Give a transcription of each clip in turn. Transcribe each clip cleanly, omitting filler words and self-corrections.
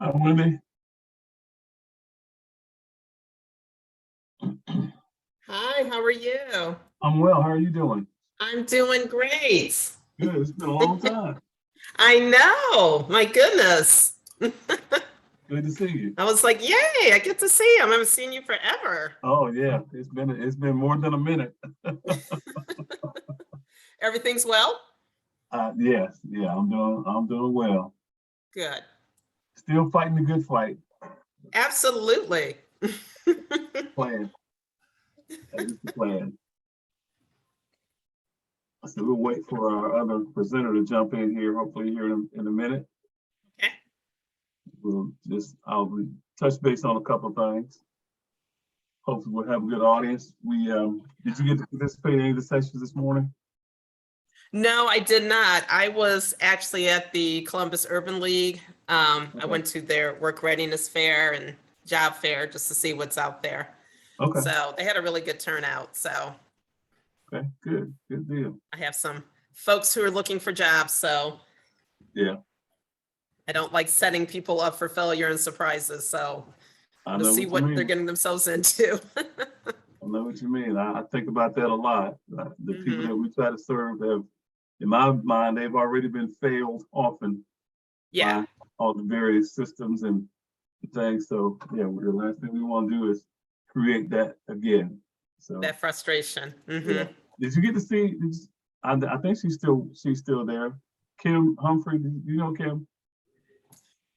Hi, Wendy. Hi, how are you? I'm well. How are you doing? I'm doing great. Good. It's been a long time. I know, my goodness. Good to see you. I was like, yay, I get to see him. I haven't seen you forever. Oh yeah, it's been more than a minute. Everything's well? Yes, yeah, I'm doing well. Good. Still fighting the good fight. Absolutely. Plan. That is the plan. So we'll wait for our other presenter to jump in here. Hopefully here in a minute. Okay. I'll touch base on a couple of things. Hopefully we'll have a good audience. Did you get to participate in any of the sessions this morning? No, I did not. I was actually at the Columbus Urban League. I Okay. went to their work readiness fair and job fair just to see what's out there. Okay. So they had a really good turnout. So Okay. Good deal. I have some folks who are looking for jobs. So Yeah. I don't like setting people up for failure and surprises. So I we'll know see what you what mean. they're getting themselves into. I know what you mean. I think about that a lot. The people Mhm. that we try to serve have, in my mind, they've already been failed often Yeah, by all the various systems and things. So yeah, the last thing we want to do is create that again. So that frustration. yeah. Did you get to see? I think she's still there. Kim Humphrey. You know Kim?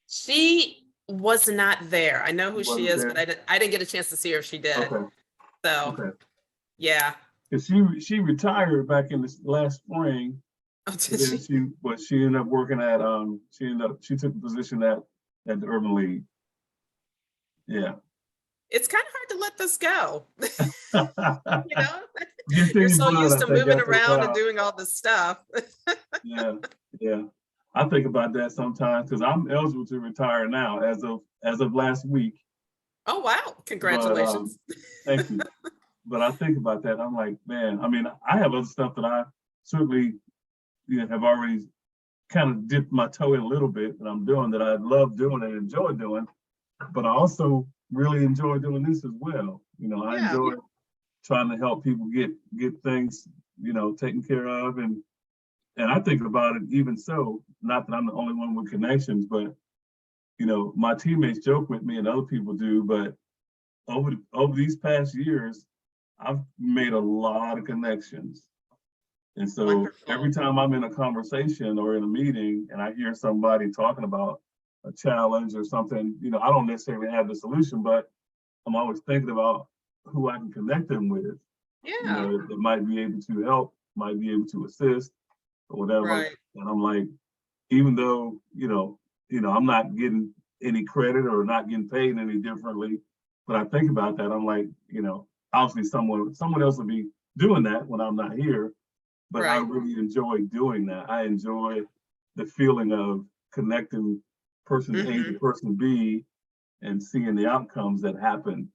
She was not there. I know She who she wasn't is, but there. I didn't get a chance to see her if she did. Okay. So Okay. yeah. Because she retired back in this last spring. Oh, And did then she? she ended up working at she took a position at the Urban League. Yeah. It's kind of hard to let this go. You know, Gets you're in your so blood, used I to think, moving after a around and while. doing all this stuff. Yeah, yeah. I think about that sometimes because I'm eligible to retire now as of last week. Oh, wow. But Congratulations. thank you. But I think about that. I'm like, man, I mean, I have other stuff that I certainly have already kind of dipped my toe in a little bit that I'm doing that I love doing and enjoy doing. But I also really enjoy doing this as well. I Yeah. enjoy trying to help people get things, taken care of. And I think about it even so, not that I'm the only one with connections, but my teammates joke with me and other people do, but over these past years, I've made a lot of connections. And so every Wonderful. time I'm in a conversation or in a meeting and I hear somebody talking about a challenge or something, I don't necessarily have the solution, but I'm always thinking about who I can connect them with, Yeah. that might be able to help, might be able to assist or whatever. Right. And I'm like, even though, I'm not getting any credit or not getting paid any differently, but I think about that, I'm like, obviously someone else will be doing that when I'm not here, but I Right. really enjoy doing that. I enjoy the feeling of connecting person A to Hmm. person B and seeing the outcomes that happen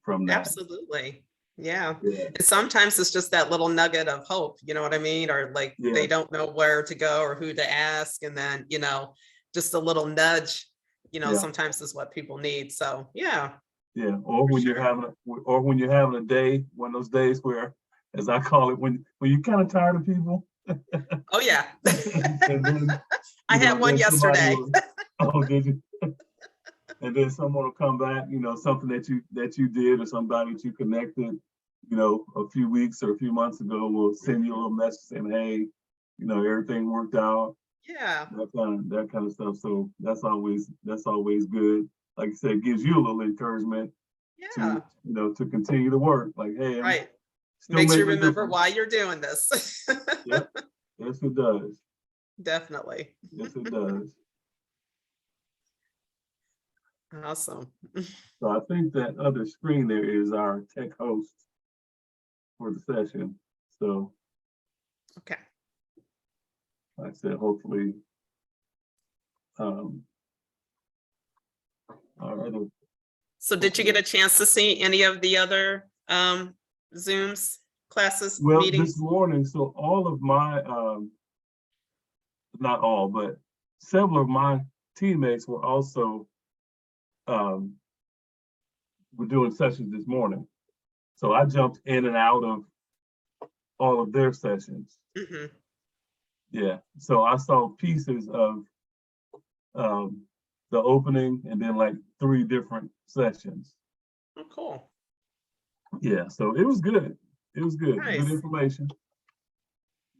from that. Absolutely. Yeah. Yeah, And sometimes it's just that little nugget of hope, you know what I mean? Or like yeah, they don't know where to go or who to ask. And then, just a little nudge, yeah, sometimes is what people need. So yeah, yeah. Or for when you're sure. having a day, one of those days where, as I call it, when you're kind of tired of people, Oh yeah. and then I had one then somebody yesterday. will, oh, did you? And then someone will come back, something that you did or somebody that you connected, a few weeks or a few months ago will send you a little message saying, hey, everything worked out, Yeah. that kind of stuff. So that's always good. Like I said, it gives you a little encouragement to, Yeah. to continue to work. Like, hey, I'm Right. still Makes you making a remember difference. why you're doing this. Yep. Yes, it does. Definitely. Yes, it does. Awesome. So I think that other screen there is our tech host for the session. So Okay. like I said, hopefully, um, our other, So did you get hopefully, a chance to see any of the other Zooms, classes, well, this meetings? morning, so all of my, not all, but several of my teammates were also were doing sessions this morning. So I jumped in and out of all of their sessions. Hmm. Yeah. So I saw pieces of the opening and then like 3 different sessions. Oh, cool. Yeah. So it was good. It was good. Good Nice. information.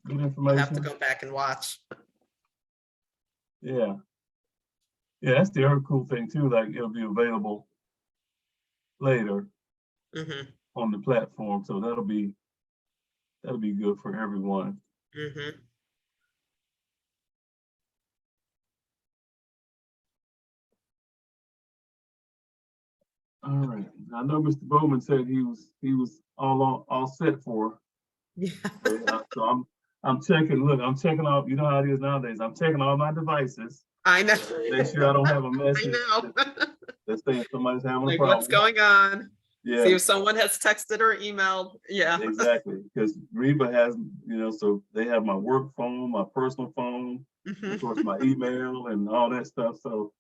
Good I'll have to information. go back and watch. Yeah. Yeah. That's the other cool thing too. Like it'll be available later Hmm. on the platform. So that'll be good for everyone. Hmm. All right. I know Mr. Bowman said he was all set for. Yeah. So I'm checking. Look, I'm checking all. You know how it is nowadays. I'm checking all my devices. I know. Make sure I don't have a I message know. that's saying somebody's having a Like, what's problem. going on? See Yeah, if someone has texted or emailed. Yeah. exactly. Because Reba has, so they have my work phone, my personal phone, of course, my Mhm. email and all that stuff. So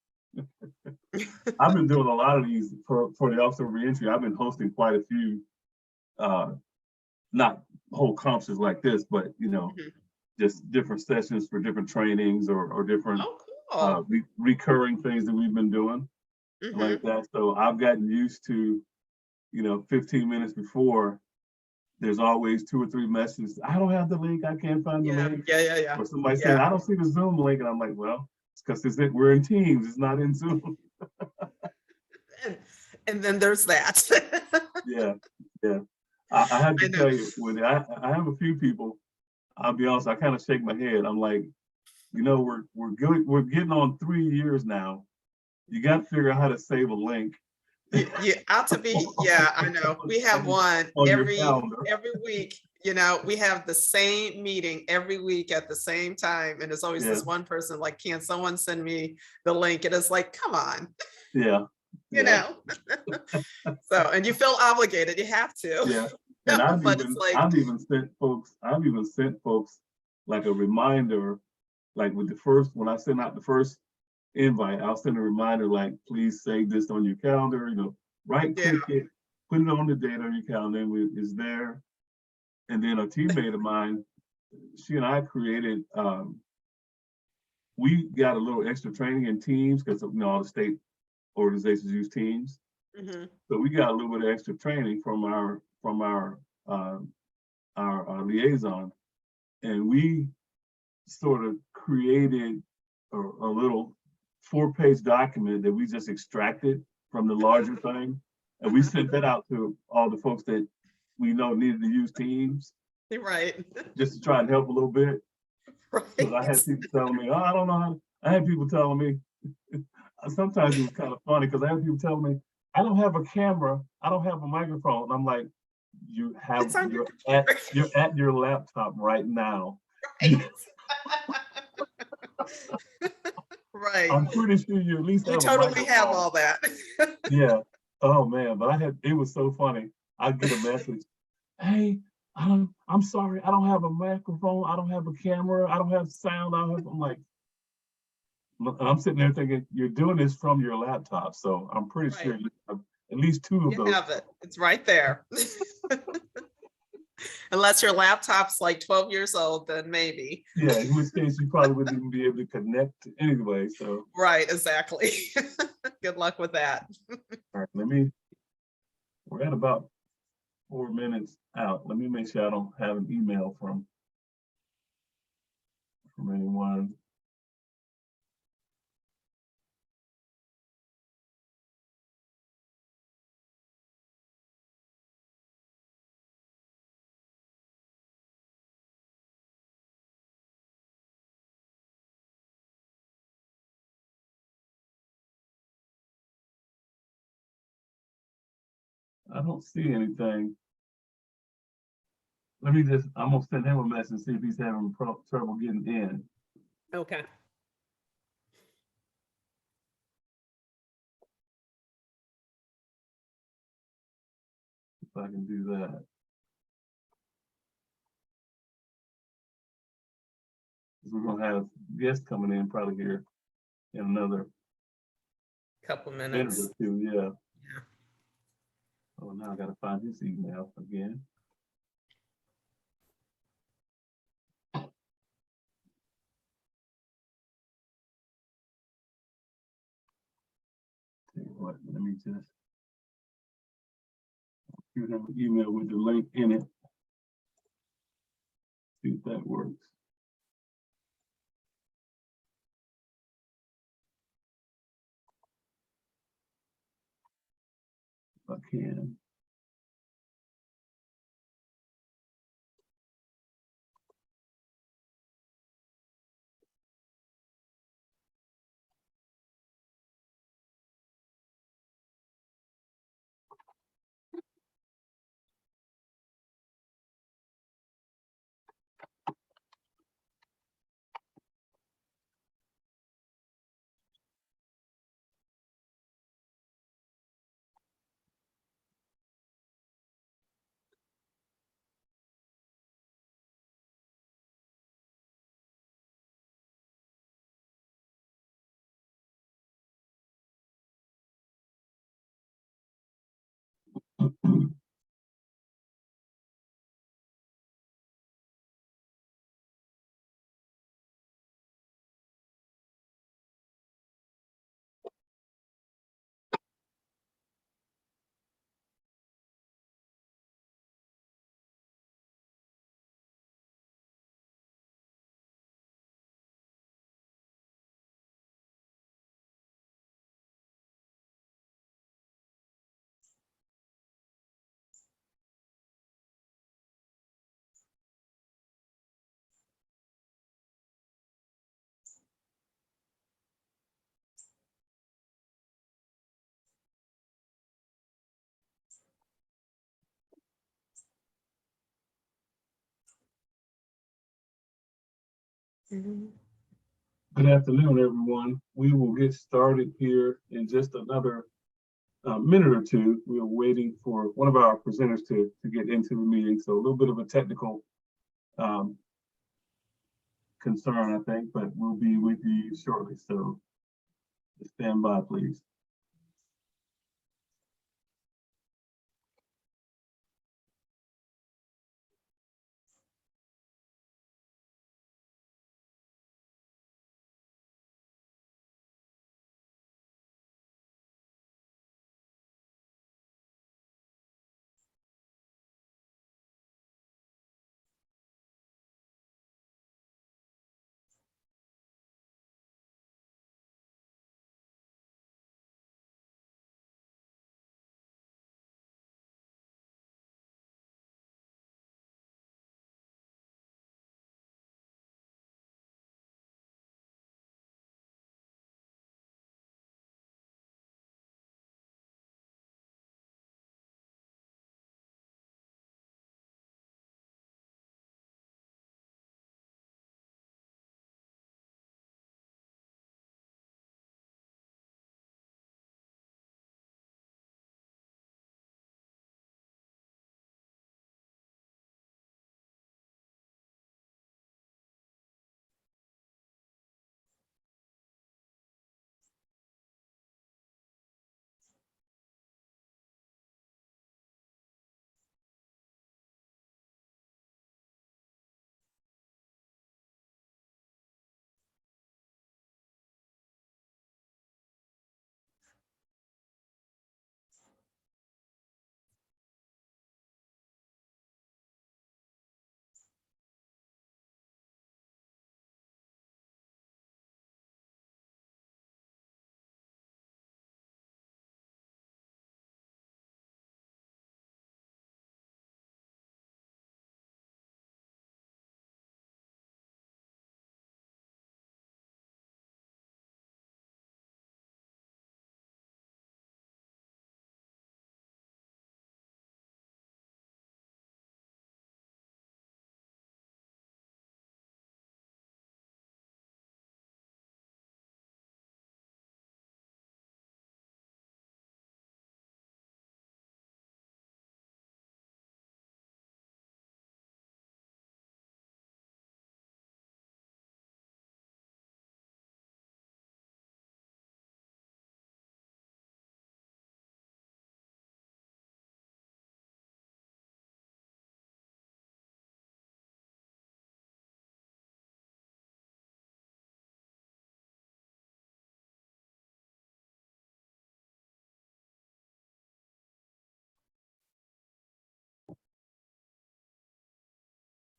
I've been doing a lot of these for the Office of Reentry. I've been hosting quite a few, uh, not whole conferences like this, but Mhm. just different sessions for different trainings or different Oh, cool. recurring things that we've been doing like Hmm. that. So I've gotten used to, 15 minutes before, there's always 2 or 3 messages. I don't have the link. I can't find the Yeah. link. Yeah. Yeah. Yeah. Or somebody saying, Yeah. I don't see the Zoom link. And I'm like, well, it's because we're in Teams. It's not in Zoom. And, and then there's that. Yeah. Yeah. I have I to know. tell you, when I have a few people, I'll be honest, I kind of shake my head. I'm like, we're good. We're getting on 3 years now. You got to figure out how to save a link You ought to be. Yeah, I know. We have one on your every calendar. week. We have the same meeting every week at the same time, and there's always Yeah. this one person like, "Can someone send me the link?" And it's like, "Come on," Yeah. you Yeah. know. So, and you feel obligated. You have to. Yeah. And But it's like, I've even sent folks like a reminder, like when I send out the first invite, I'll send a reminder like, please save this on your calendar, right yeah. click it, put it on the date on your calendar, and it's there. And then a teammate of mine, she and I created, we got a little extra training in Teams because all the state organizations use Teams. Hmm. So we got a little bit of extra training from our liaison, and we sort of created a little 4-page document that we just extracted from the larger thing, and we sent that out to all the folks that we know needed to use Teams, Right. just to try and help a little bit. Because I Right. had people telling me, "Oh, I don't know how." I had people telling me. Sometimes it was kind of funny because I had people telling me, "I don't have a camera. I don't have a microphone." And I'm like, It's on your you're at your laptop right now. computer. Right. I'm pretty sure you at least You have a totally have microphone. all that. Yeah. Oh man, but it was so funny. I'd get a message, "Hey, I'm sorry, I don't have a microphone, I don't have a camera, I don't have sound." I'm like, I'm sitting there thinking, you're doing this from your laptop, so I'm pretty sure Right. you have at least 2 of You those. have it. It's right there. Unless your laptop's like 12 years old, then maybe. Yeah, in which case you probably wouldn't even be able to connect anyway. So, Right, exactly. Good luck with that. all right, we're at about 4 minutes out. Let me make sure I don't have an email from anyone. I don't see anything. I'm gonna send him a message and see if he's having trouble getting in. Okay. If I can do that. 'Cause we're gonna have guests coming in probably here in another couple minute minutes. or two, yeah. Yeah. Oh, now I gotta find his email again. Tell you what, let me just shoot him an email with the link in it. See if that works. If I can. Mhm. Good afternoon, everyone. We will get started here in just another minute or two. We are waiting for one of our presenters to get into the meeting. So a little bit of a technical um, concern, I think, but we'll be with you shortly. So stand by, please.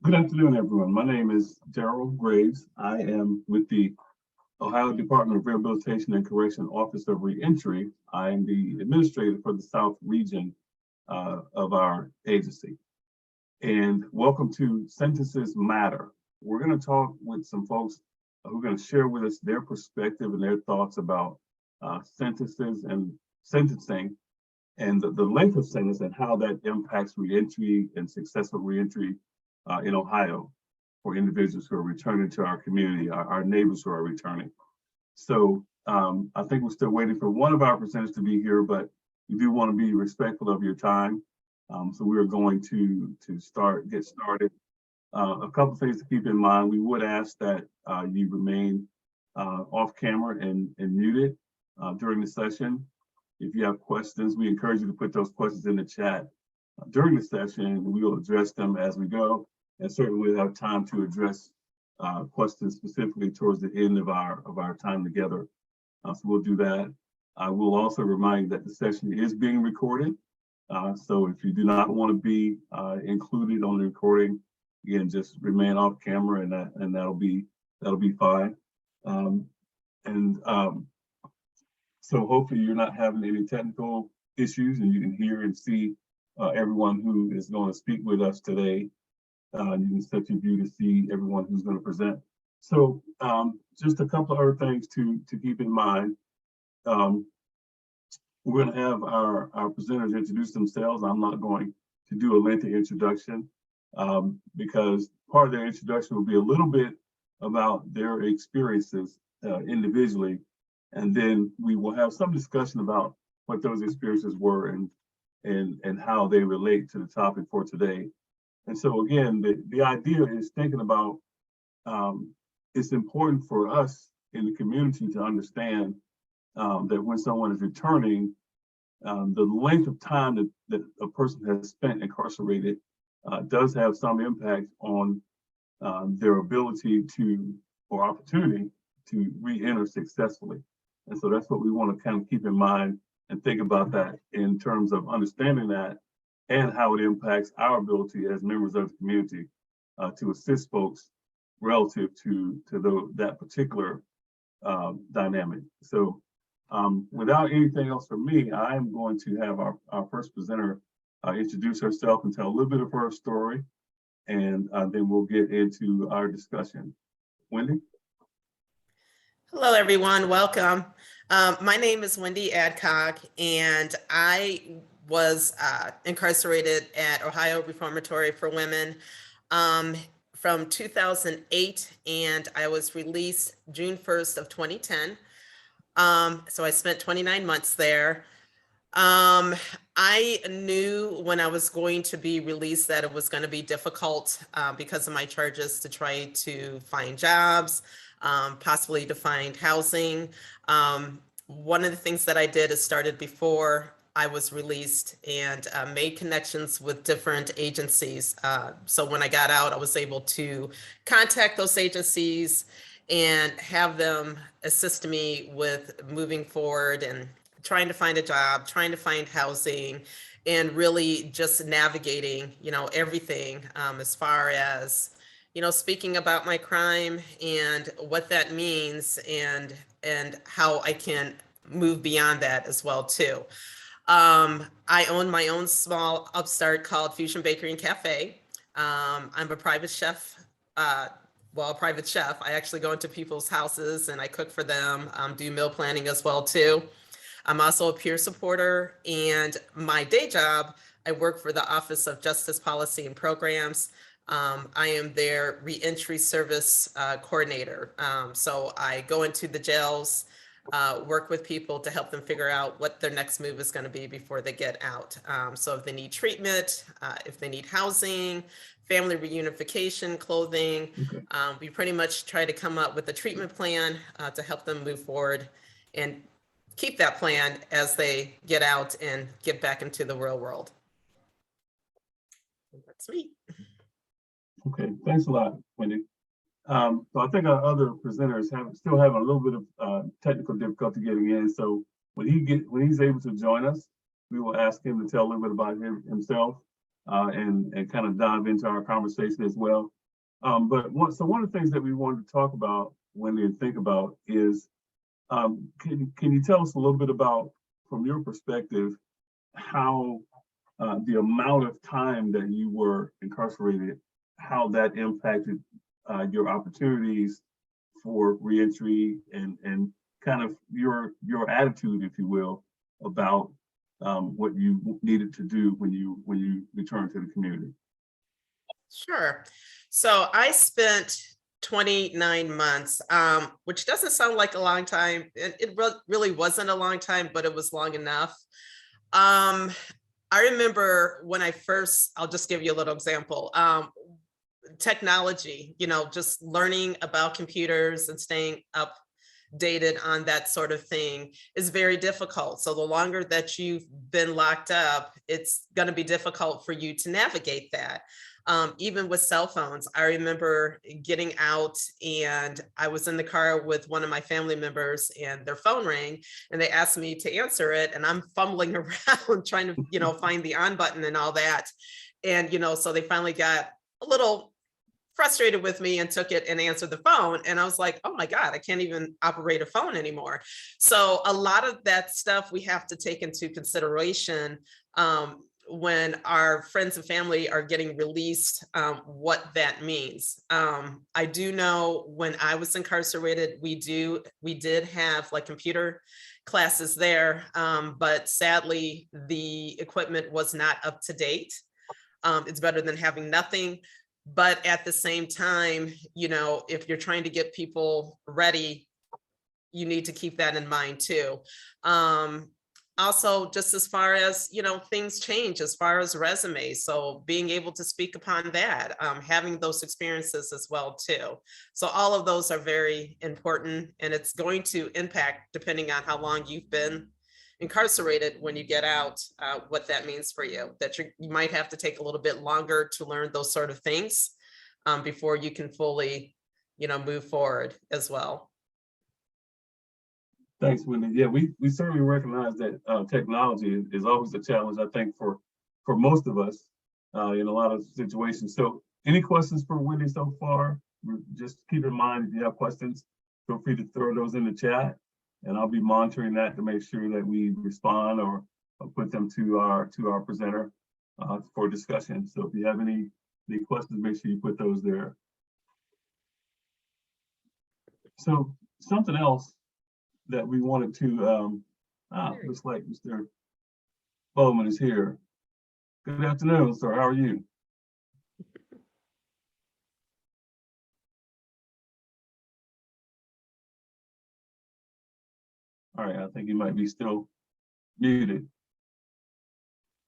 Good afternoon, everyone. My name is Gerald Graves. I am with the Ohio Department of Rehabilitation and Correction Office of Reentry. I am the administrator for the South region of our agency. And welcome to Sentences Matter. We're going to talk with some folks who are going to share with us their perspective and their thoughts about sentences and sentencing and the length of sentence and how that impacts reentry and successful reentry in Ohio for individuals who are returning to our community, our neighbors who are returning. So I think we're still waiting for one of our presenters to be here, but we do want to be respectful of your time. So we are going to get started. A couple of things to keep in mind. We would ask that you remain off camera and muted during the session. If you have questions, we encourage you to put those questions in the chat during the session. We will address them as we go, and certainly we'll have time to address questions specifically towards the end of our time together. So we'll do that. I will also remind you that the session is being recorded. So if you do not want to be included on the recording, again, just remain off camera, and that'll be fine. So hopefully you're not having any technical issues, and you can hear and see everyone who is going to speak with us today. You can set your view to see everyone who's going to present. So just a couple of other things to keep in mind. We're going to have our presenters introduce themselves. I'm not going to do a lengthy introduction because part of their introduction will be a little bit about their experiences individually, and then we will have some discussion about what those experiences were and how they relate to the topic for today. And so again, the idea is thinking about it's important for us in the community to understand that when someone is returning, the length of time that a person has spent incarcerated does have some impact on their ability or opportunity to re-enter successfully. And so that's what we want to kind of keep in mind and think about that in terms of understanding that and how it impacts our ability as members of the community to assist folks relative to that particular dynamic. So without anything else from me, I am going to have our first presenter introduce herself and tell a little bit of her story, and then we'll get into our discussion. Wendy? Hello, everyone. Welcome. My name is Wendy Adcock, and I was incarcerated at Ohio Reformatory for Women from 2008, and I was released June 1st of 2010. So I spent 29 months there. I knew when I was going to be released that it was going to be difficult because of my charges to try to find jobs, possibly to find housing. One of the things that I did is started before I was released and made connections with different agencies. So when I got out, I was able to contact those agencies and have them assist me with moving forward and trying to find a job, trying to find housing, and really just navigating, everything as far as, speaking about my crime and what that means and how I can move beyond that as well too. I own my own small upstart called Fusion Bakery and Cafe. I'm a private chef. A private chef. I actually go into people's houses and I cook for them, do meal planning as well too. I'm also a peer supporter, and my day job, I work for the Office of Justice Policy and Programs. I am their reentry service coordinator. So I go into the jails, work with people to help them figure out what their next move is going to be before they get out. So if they need treatment, if they need housing, family reunification, clothing, Okay. We pretty much try to come up with a treatment plan to help them move forward and keep that plan as they get out and get back into the real world. That's me. Okay, thanks a lot, Wendy. So I think our other presenters still having a little bit of technical difficulty getting in. So when he's able to join us, we will ask him to tell a little bit about himself and kind of dive into our conversation as well. So one of the things that we wanted to talk about when they think about is, can you tell us a little bit about, from your perspective, how the amount of time that you were incarcerated, how that impacted your opportunities for reentry, and kind of your attitude, if you will, about what you needed to do when you returned to the community? Sure. So I spent 29 months, which doesn't sound like a long time. Really wasn't a long time, but it was long enough. Um, I remember when I'll just give you a little example. Technology, just learning about computers and staying updated on that sort of thing is very difficult. So the longer that you've been locked up, it's going to be difficult for you to navigate that. Even with cell phones, I remember getting out and I was in the car with one of my family members and their phone rang and they asked me to answer it. And I'm fumbling around trying to, find the on button and all that. And, so they finally got a little frustrated with me and took it and answered the phone. And I was like, oh my God, I can't even operate a phone anymore. So a lot of that stuff we have to take into consideration when our friends and family are getting released, what that means. I do know when I was incarcerated, we did have like computer classes there, but sadly the equipment was not up to date. It's better than having nothing. But at the same time, if you're trying to get people ready, you need to keep that in mind too. Also, just as far as, things change as far as resumes. So being able to speak upon that, having those experiences as well too. So all of those are very important, and it's going to impact, depending on how long you've been incarcerated, when you get out, what that means for you, that you might have to take a little bit longer to learn those sort of things before you can fully, move forward as well. Thanks, Wendy. Yeah, we certainly recognize that technology is always a challenge, I think, for most of us in a lot of situations. So any questions for Wendy so far? Just keep in mind, if you have questions, feel free to throw those in the chat, and I'll be monitoring that to make sure that we respond or put them to our presenter for discussion. So if you have any questions, make sure you put those there. So something else that we wanted to, looks like Mr. Bowman is here. Good afternoon, sir. How are you? All right, I think you might be still muted.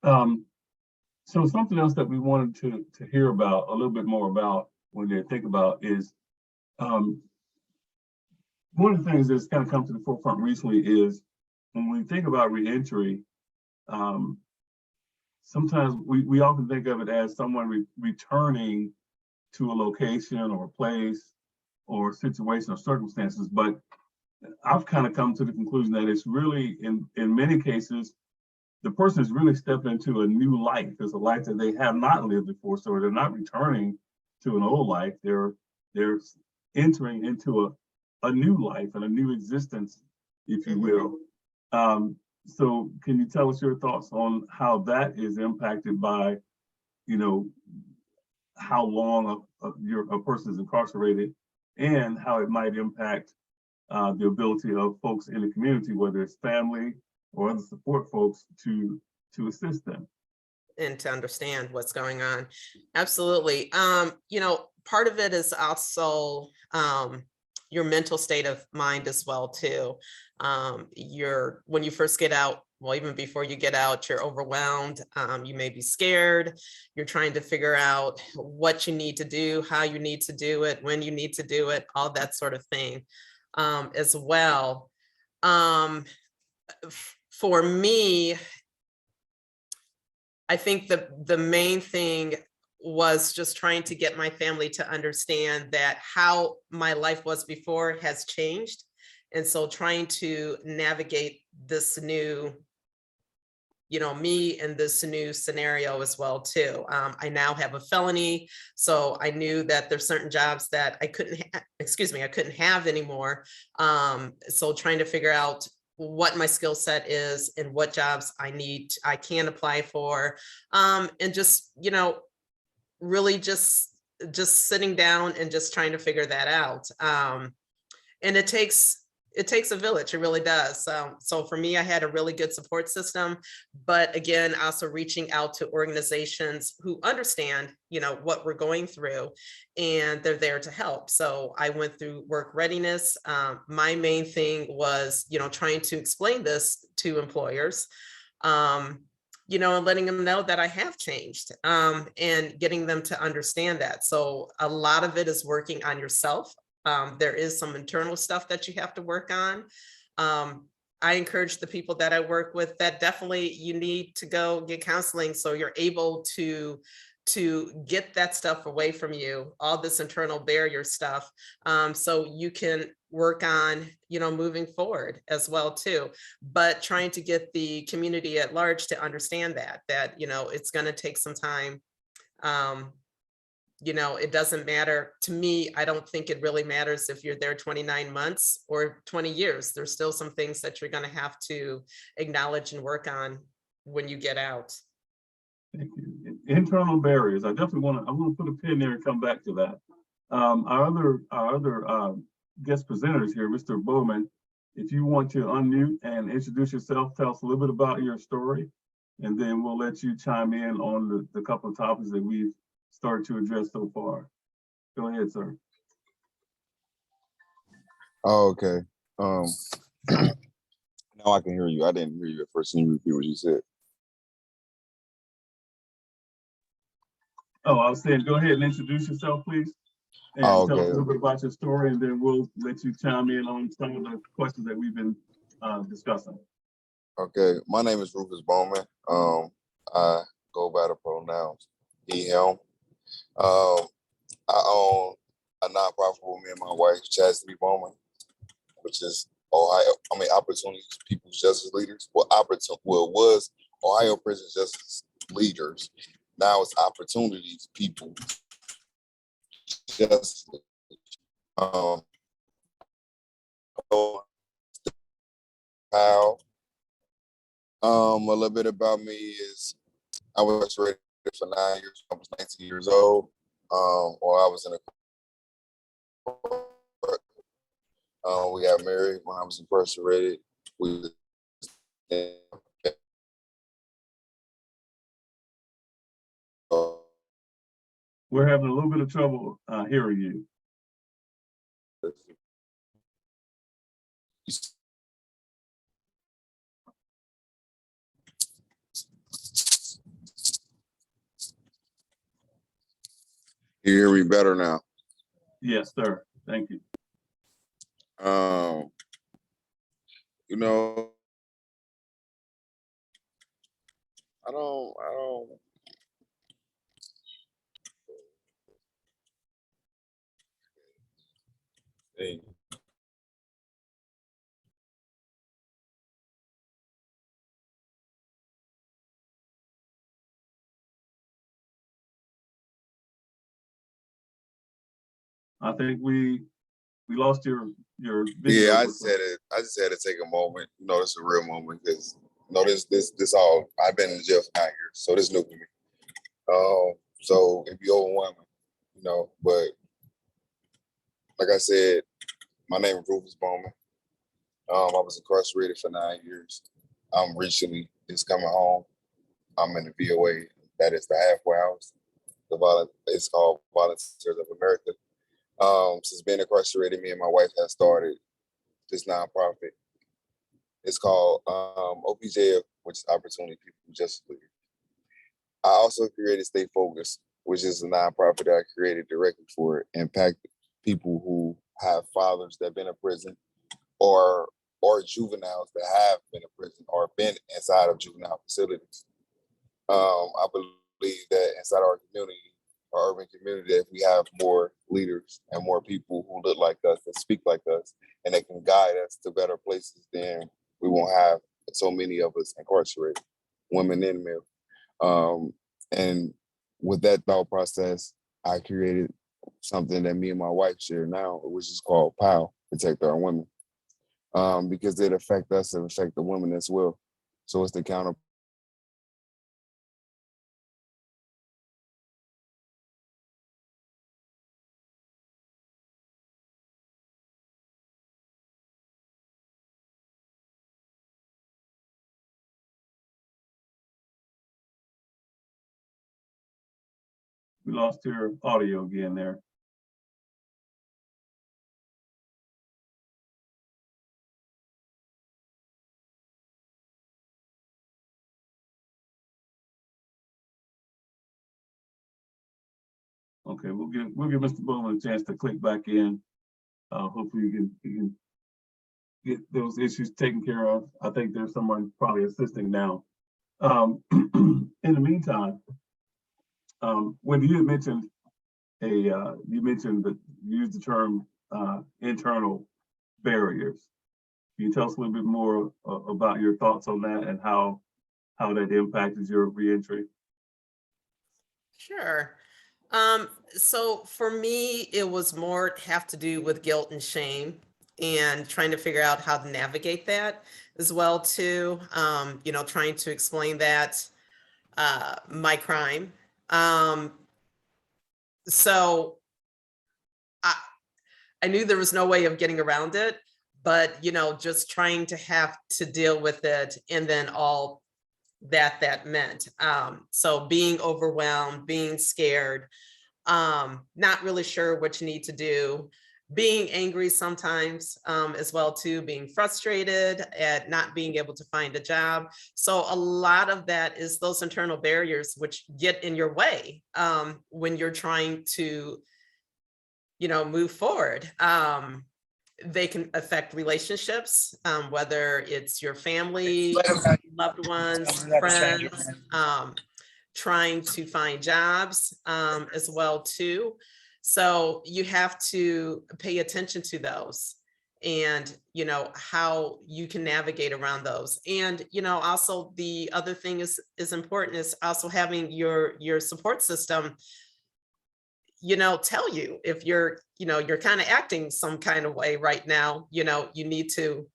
So something else that we wanted to hear about a little bit more about, when they think about, is one of the things that's kind of come to the forefront recently is when we think about reentry, sometimes we often think of it as someone returning to a location or a place or situation or circumstances, but I've kind of come to the conclusion that it's really, in many cases, the person is really stepping into a new life. It's a life that they have not lived before, so they're not returning to an old life. They're entering into a new life and a new existence, if you will. So can you tell us your thoughts on how that is impacted by, how long a person is incarcerated, and how it might impact the ability of folks in the community, whether it's family or other support folks, to assist them And to understand what's going on. Absolutely. Part of it is also your mental state of mind as well too. When you first get out, well, even before you get out, you're overwhelmed. You may be scared. You're trying to figure out what you need to do, how you need to do it, when you need to do it, all that sort of thing as well. For me, I think the main thing was just trying to get my family to understand that how my life was before has changed. And so trying to navigate this new me in this new scenario as well too. I now have a felony, so I knew that there's certain jobs that I couldn't, I couldn't have anymore. So trying to figure out what my skill set is and what jobs I can apply for, and just, really just sitting down and just trying to figure that out. And it takes a village. It really does. So for me, I had a really good support system, but again, also reaching out to organizations who understand, what we're going through, and they're there to help. So I went through work readiness. My main thing was, trying to explain this to employers, and letting them know that I have changed, and getting them to understand that. So a lot of it is working on yourself. There is some internal stuff that you have to work on. I encourage the people that I work with that definitely you need to go get counseling so you're able to get that stuff away from you, all this internal barrier stuff, so you can work on, moving forward as well too. But trying to get the community at large to understand that it's going to take some time. It doesn't matter to me. I don't think it really matters if you're there 29 months or 20 years. There's still some things that you're going to have to acknowledge and work on when you get out. Thank you. Internal barriers. I want to put a pin there and come back to that. Our other guest presenters here, Mr. Bowman, if you want to unmute and introduce yourself, tell us a little bit about your story, and then we'll let you chime in on the couple of topics that we've started to address so far. Go ahead, sir. Oh, okay. Now I can hear you. I didn't hear you at first. Can you repeat what you said? Oh, I was saying, go ahead and introduce yourself, please. And Oh, tell us a okay. little bit about your story, and then we'll let you chime in on some of the questions that we've been discussing. Okay. My name is Rufus Bowman. I go by the pronouns he, him. I own a nonprofit with me and my wife, Chastity Bowman, which is Opportunities People's Justice Leaders. Well, it was Ohio Prison Justice Leaders. Now it's Opportunities People Justice Leaders. A little bit about me is I was incarcerated for 9 years. I was 19 years old. Or I was in a we got married when I was incarcerated. We're having a little bit of trouble hearing you. You hear me better now? Yes, sir. Thank you. I don't. Hey. I think we lost your video. Yeah, I just had to take a moment. It's a real moment because this all I've been in jail for 9 years, so this is new to me. So it'd be overwhelming, but like I said, my name is Rufus Bowman. I was incarcerated for 9 years. I'm recently just coming home. I'm in the VOA, that is the halfway house. It's called Volunteers of America. Since being incarcerated, me and my wife have started this nonprofit. It's called OPJ, which is Opportunity People Justice Leaders. I also created Stay Focused, which is a nonprofit that I created directly for impact people who have fathers that have been in prison or juveniles that have been in prison or been inside of juvenile facilities. I believe that inside our community, our urban community, that if we have more leaders and more people who look like us, that speak like us, and they can guide us to better places, then we won't have so many of us incarcerated. women and male. And with that thought process, I created something that me and my wife share now, which is called POW, Protect Our Women, because it affects us and affect the women as well. So it's the counter. We lost your audio again there. Okay, we'll give Mr. Bowman a chance to click back in. Hopefully you can get those issues taken care of. I think there's someone probably assisting now. In the meantime, Wendy, you had mentioned you mentioned that you used the term internal barriers. Can you tell us a little bit more about your thoughts on that and how that impacted your reentry? Sure. So for me, it was more have to do with guilt and shame and trying to figure out how to navigate that as well too. Trying to explain that my crime. So I knew there was no way of getting around it, but just trying to have to deal with it and then all that meant. So being overwhelmed, being scared, not really sure what you need to do, being angry sometimes as well too, being frustrated at not being able to find a job. So a lot of that is those internal barriers which get in your way when you're trying to move forward. They can affect relationships, whether it's your family, loved ones, friends, trying to find jobs as well too. So you have to pay attention to those and how you can navigate around those. And also the other thing is important is also having your support system tell you if you're kind of acting some kind of way right now, you need to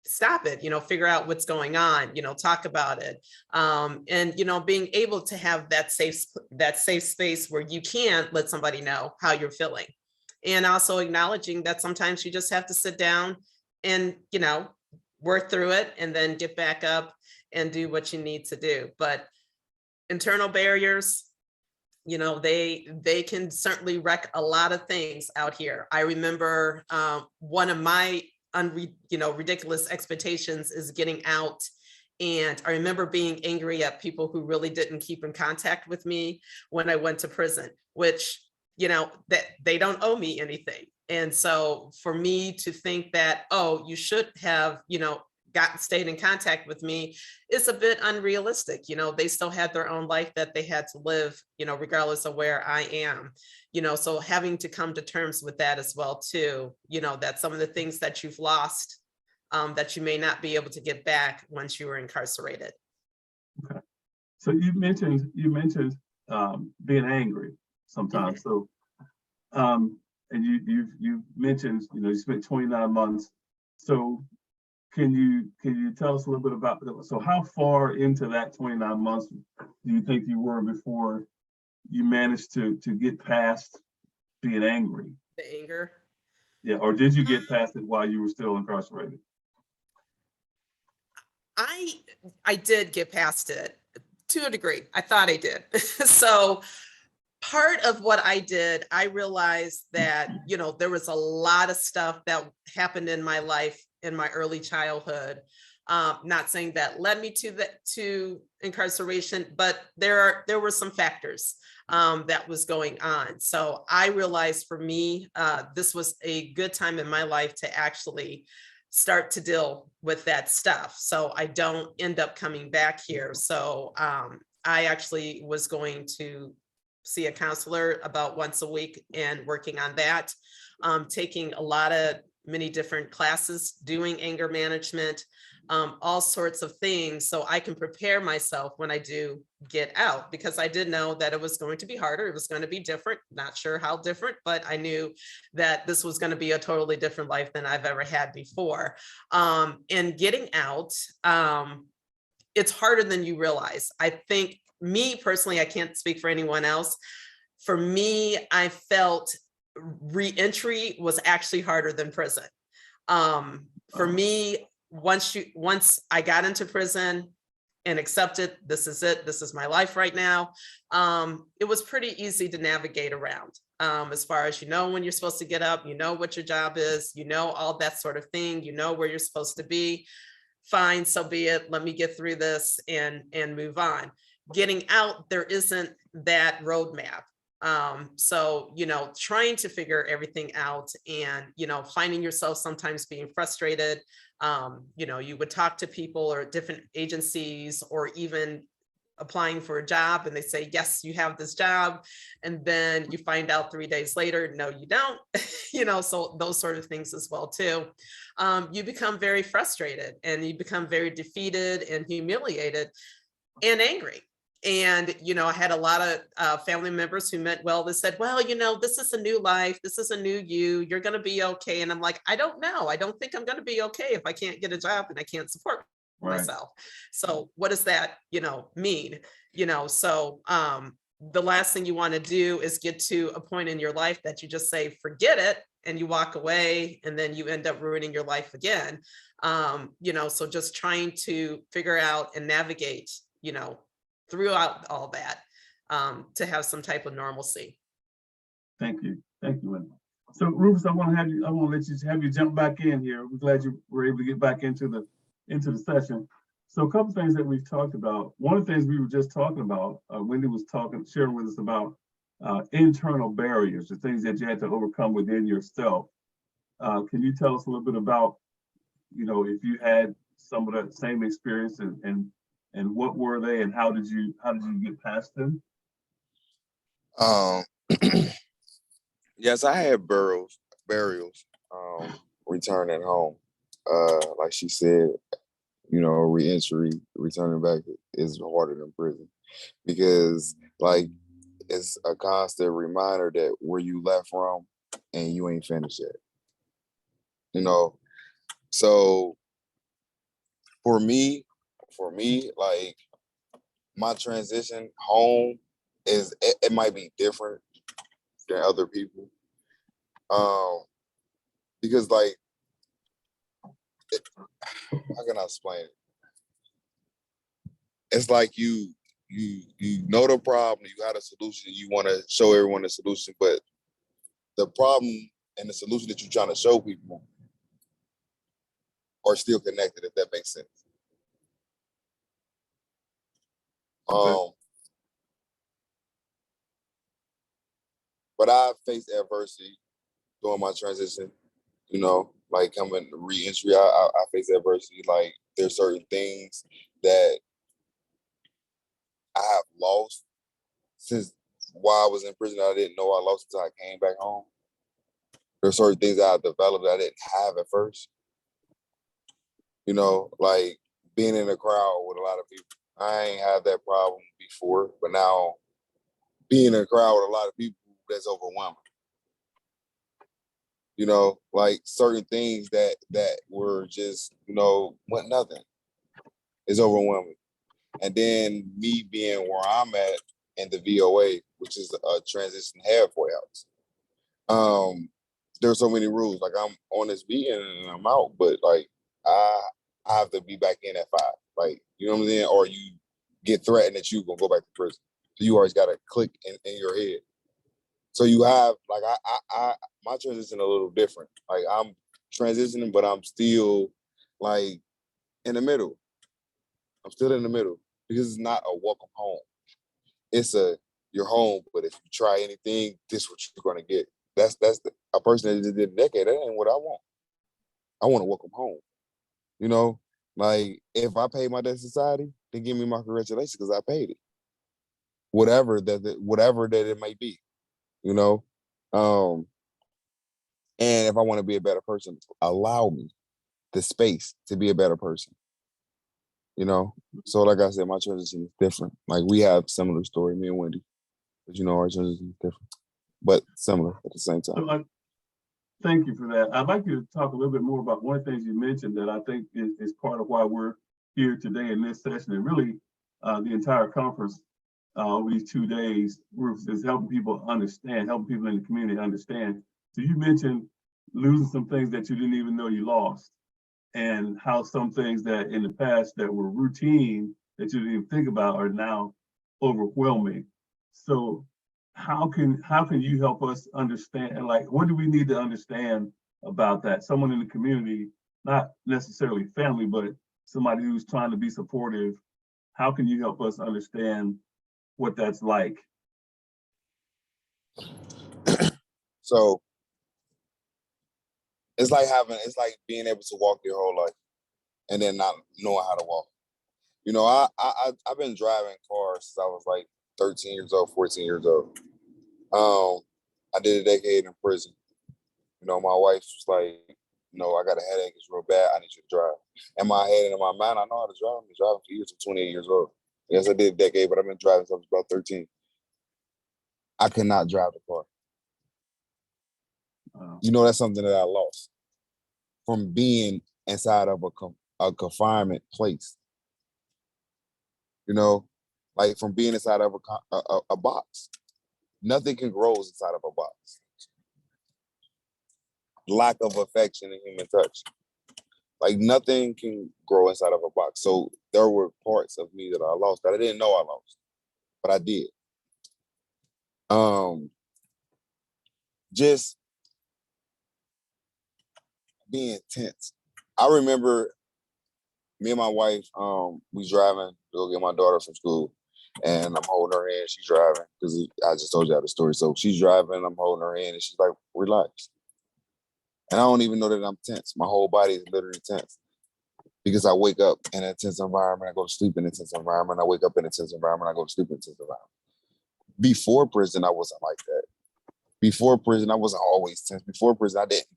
stop it, figure out what's going on, talk about it. And, being able to have that safe space where you can let somebody know how you're feeling. And also acknowledging that sometimes you just have to sit down and, work through it and then get back up and do what you need to do. But internal barriers, they can certainly wreck a lot of things out here. I remember one of my ridiculous expectations is getting out. And I remember being angry at people who really didn't keep in contact with me when I went to prison, which, that they don't owe me anything. And so for me to think that, oh, you should have, stayed in contact with me is a bit unrealistic. They still had their own life that they had to live, regardless of where I am, so having to come to terms with that as well too, that some of the things that you've lost that you may not be able to get back once you were incarcerated. Okay. So you mentioned being angry sometimes. Mm-hmm. So and you mentioned you spent 29 months. So can you tell us a little bit about, so how far into that 29 months do you think you were before you managed to get past being angry? The anger? Yeah, or did you get past it while you were still incarcerated? I did get past it to a degree. I thought I did. So part of what I did, I realized that, there was a lot of stuff that happened in my life in my early childhood. Not saying that led me to incarceration, but there were some factors that was going on. So I realized for me, this was a good time in my life to actually start to deal with that stuff, so I don't end up coming back here. So I actually was going to see a counselor about once a week and working on that, taking a lot of many different classes doing anger management, all sorts of things, so I can prepare myself when I do get out, because I did know that it was going to be harder. It was going to be different. Not sure how different, but I knew that this was going to be a totally different life than I've ever had before. And getting out, it's harder than you realize. I think, me personally, I can't speak for anyone else. For me, I felt reentry was actually harder than prison. For me, once I got into prison and accepted, this is it, this is my life right now, it was pretty easy to navigate around. As far as, when you're supposed to get up, what your job is, all that sort of thing, where you're supposed to be. Fine, so be it. Let me get through this and move on. Getting out, there isn't that roadmap. So, trying to figure everything out and, finding yourself sometimes being frustrated. You would talk to people or different agencies, or even applying for a job, and they say, yes, you have this job. And then you find out 3 days later, no, you don't, so those sort of things as well too. You become very frustrated, and you become very defeated and humiliated and angry. And, I had a lot of family members who meant well, they said, well, this is a new life. This is a new you. You're going to be okay. And I'm like, I don't know. I don't think I'm going to be okay if I can't get a job and I can't support myself. So what does that, mean? So the last thing you want to do is get to a point in your life that you just say, forget it, and you walk away, and then you end up ruining your life again. So just trying to figure out and navigate, throughout all that, to have some type of normalcy. Thank you, Wendy. So Rufus, I want to have you jump back in here. We're glad you were able to get back into the session. So a couple things that we've talked about. One of the things we were just talking about, Wendy was sharing with us about internal barriers, the things that you had to overcome within yourself. Can you tell us a little bit about, if you had some of that same experience, and what were they, and how did you get past them? Yes, I had burials, returning home. Like she said, reentry, returning back is harder than prison, because like it's a constant reminder that where you left from and you ain't finished yet. So for me, like my transition home it might be different than other people. Because like, how can I explain it? It's like you know the problem, you got a solution, you want to show everyone the solution, but the problem and the solution that you're trying to show people are still connected, if that makes sense. Okay. But I faced adversity during my transition, like coming re-entry, I faced adversity. Like there's certain things that I have lost since while I was in prison. I didn't know I lost until I came back home. There's certain things that I developed that I didn't have at first. Like being in a crowd with a lot of people. I ain't had that problem before, but now being in a crowd with a lot of people, that's overwhelming. Like certain things that were just, went nothing. It's overwhelming. And then me being where I'm at in the VOA, which is a transition halfway house. There's so many rules. Like I'm on this meeting and I'm out, but like I have to be back in at 5. Like, you know what I'm saying? Or you get threatened that you gonna go back to prison. So you always gotta click in your head. So you have like I my transition a little different. Like I'm transitioning, but I'm still like in the middle. I'm still in the middle because it's not a welcome home. It's you're home, but if you try anything, this is what you're gonna get. That's a person that did a decade. That ain't what I want. I want to welcome home. Like if I paid my debt to society, then give me my congratulations because I paid it. Whatever that it may be. And if I want to be a better person, allow me the space to be a better person. You know? So like I said, my transition is different. Like we have similar story, me and Wendy. But you know, our transition is different. But similar at the same time. So thank you for that. I'd like you to talk a little bit more about one of the things you mentioned that I think is part of why we're here today in this session, and really the entire conference over these 2 days is helping people understand, helping people in the community understand. So you mentioned losing some things that you didn't even know you lost, and how some things that in the past that were routine that you didn't even think about are now overwhelming. So how can you help us understand, and like, what do we need to understand about that? Someone in the community, not necessarily family, but somebody who's trying to be supportive, how can you help us understand what that's like? So it's like being able to walk your whole life and then not knowing how to walk. You know, I've been driving cars since I was like 13 years old, 14 years old. I did a decade in prison. You know, my wife was like, I got a headache, it's real bad, I need you to drive. In my head and in my mind, I know how to drive. I've been driving for years, I'm 28 years old. Yes, I did a decade, but I've been driving since I was about 13. I could not drive the car. You know, that's something that I lost from being inside of a confinement place. You know, like from being inside of a box. Nothing can grow inside of a box. Lack of affection and human touch. Like nothing can grow inside of a box. So there were parts of me that I lost that I didn't know I lost, but I did. Just being tense. I remember me and my wife, we driving to go get my daughter from school, and I'm holding her hand. She's driving because I just told you the story. So she's driving, I'm holding her hand, and she's like, "Relax." And I don't even know that I'm tense. My whole body is literally tense because I wake up in a tense environment. I go to sleep in a tense environment. I wake up in a tense environment. I go to sleep in a tense environment. Before prison, I wasn't like that. Before prison, I wasn't always tense. Before prison, I didn't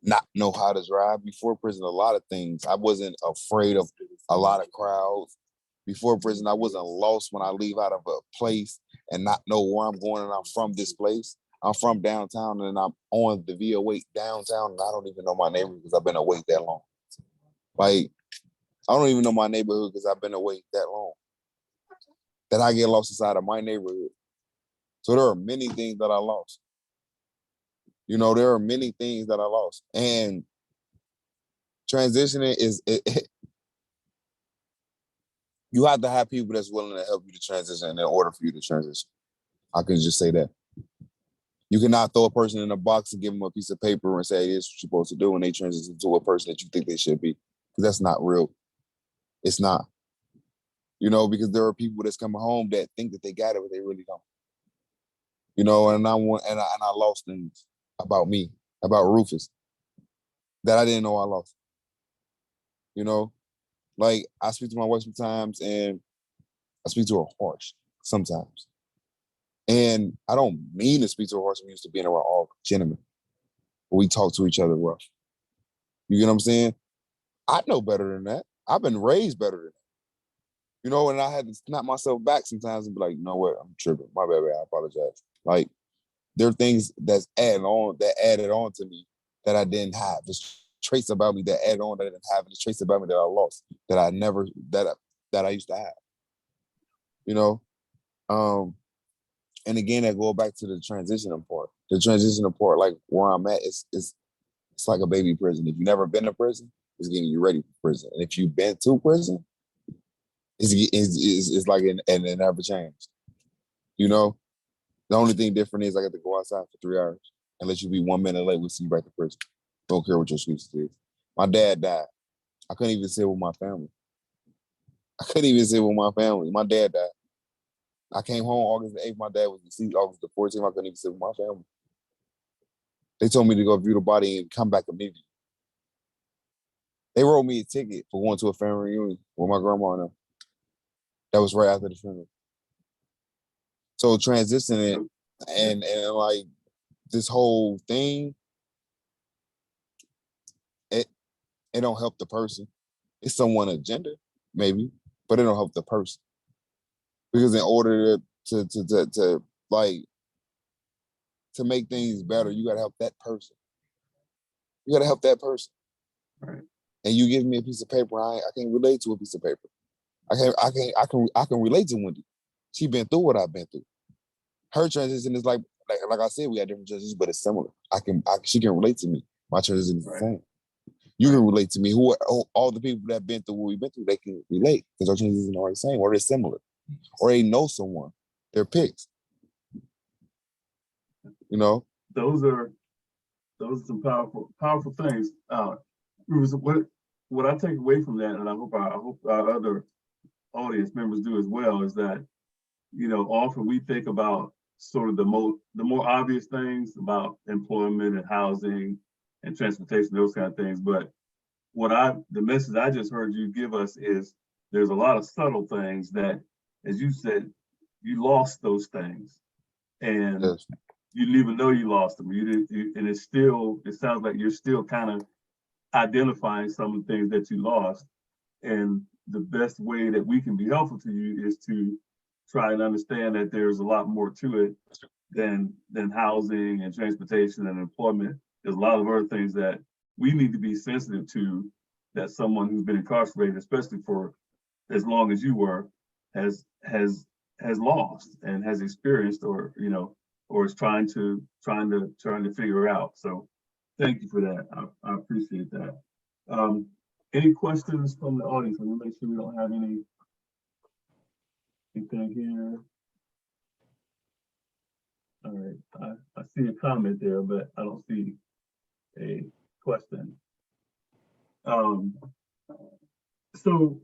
not know how to drive. Before prison, a lot of things. I wasn't afraid of a lot of crowds. Before prison, I wasn't lost when I leave out of a place and not know where I'm going and I'm from this place. I'm from downtown and I'm on the VO8 downtown and I don't even know my neighborhood because I've been away that long. Like, I don't even know my neighborhood because I've been away that long. That I get lost inside of my neighborhood. So there are many things that I lost. You know, there are many things that I lost. And transitioning you have to have people that's willing to help you to transition in order for you to transition. I can just say that. You cannot throw a person in a box and give them a piece of paper and say, hey, this is what you're supposed to do, and they transition to a person that you think they should be. Because that's not real. It's not. You know, because there are people that's coming home that think that they got it, but they really don't. You know, and I lost things about me, about Rufus, that I didn't know I lost. You know, like I speak to my wife sometimes and I speak to her harsh sometimes. And I don't mean to speak to her harsh. I'm used to being around all gentlemen. But we talk to each other rough. You get what I'm saying? I know better than that. I've been raised better than that. You know, and I had to snap myself back sometimes and be like, you know what? I'm tripping. My bad, I apologize. Like, there are things that added on to me that I didn't have. There's traits about me that added on that I didn't have. There's traits about me that I lost that I never, that I used to have. You know? And again, I go back to the transitioning part. The transitioning part, like where I'm at, it's like a baby prison. If you've never been to prison, it's getting you ready for prison. And if you've been to prison, it's like it never changed. You know? The only thing different is I got to go outside for 3 hours. Unless you be 1 minute late, we'll see you back to prison. Don't care what your excuse is. My dad died. I couldn't even sit with my family. My dad died. I came home August the 8th. My dad was deceased August the 14th. I couldn't even sit with my family. They told me to go view the body and come back immediately. They wrote me a ticket for going to a family reunion with my grandma and them. That was right after the funeral. So transitioning and like this whole thing, it don't help the person. It's someone agenda, maybe, but it don't help the person. Because in order to like to make things better, you gotta help that person. You gotta help that person. Right. And you give me a piece of paper, I can't relate to a piece of paper. I can relate to Wendy. She been through what I've been through. Her transition is like I said, we got different transitions, but it's similar. She can relate to me. My transition is the same. You can relate to me. All the people that have been through what we've been through, they can relate because our transitions are the same, or they're similar, or they know someone. They're picks. You know, those are some powerful things. What I take away from that, and I hope our other audience members do as well, is that, you know, often we think about sort of the more obvious things about employment and housing and transportation, those kind of things. But the message I just heard you give us is there's a lot of subtle things that, as you said, you lost those things, and yes. you didn't even know you lost them. And it sounds like you're still kind of identifying some of the things that you lost. And the best way that we can be helpful to you is to try and understand that there's a lot more to it than housing and transportation and employment. There's a lot of other things that we need to be sensitive to, that someone who's been incarcerated, especially for as long as you were, has lost and has experienced, or, you know, or is trying to figure out. So thank you for that. I appreciate that. Any questions from the audience? Let me make sure we don't have anything here. All right, I see a comment there, but I don't see a question. So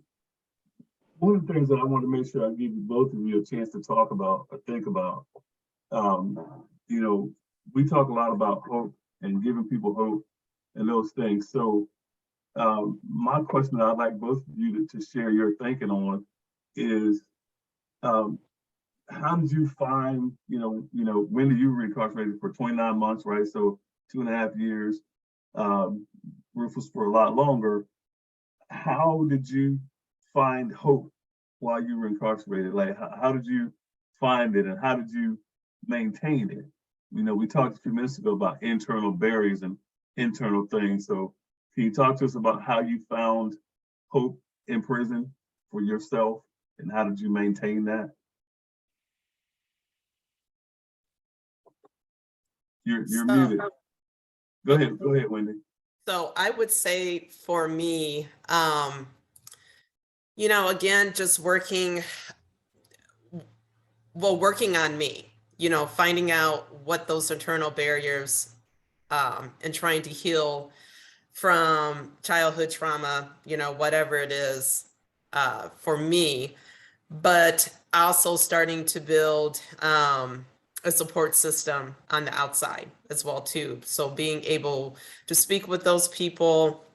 one of the things that I want to make sure I give you, both of you, a chance to talk about or think about, you know, we talk a lot about hope and giving people hope and those things. So my question that I'd like both of you to share your thinking on is, how did you find, when did you were incarcerated for 29 months, right? So 2.5 years. Rufus for a lot longer. How did you find hope while you were incarcerated? Like, how did you find it, and how did you maintain it? You know, we talked a few minutes ago about internal barriers and internal things. So can you talk to us about how you found hope in prison for yourself, and how did you maintain that? You're muted. Go ahead, Wendy. So I would say for me, again, just working on me, finding out what those internal barriers, and trying to heal from childhood trauma, whatever it is, for me, but also starting to build a support system on the outside as well too. So being able to speak with those people,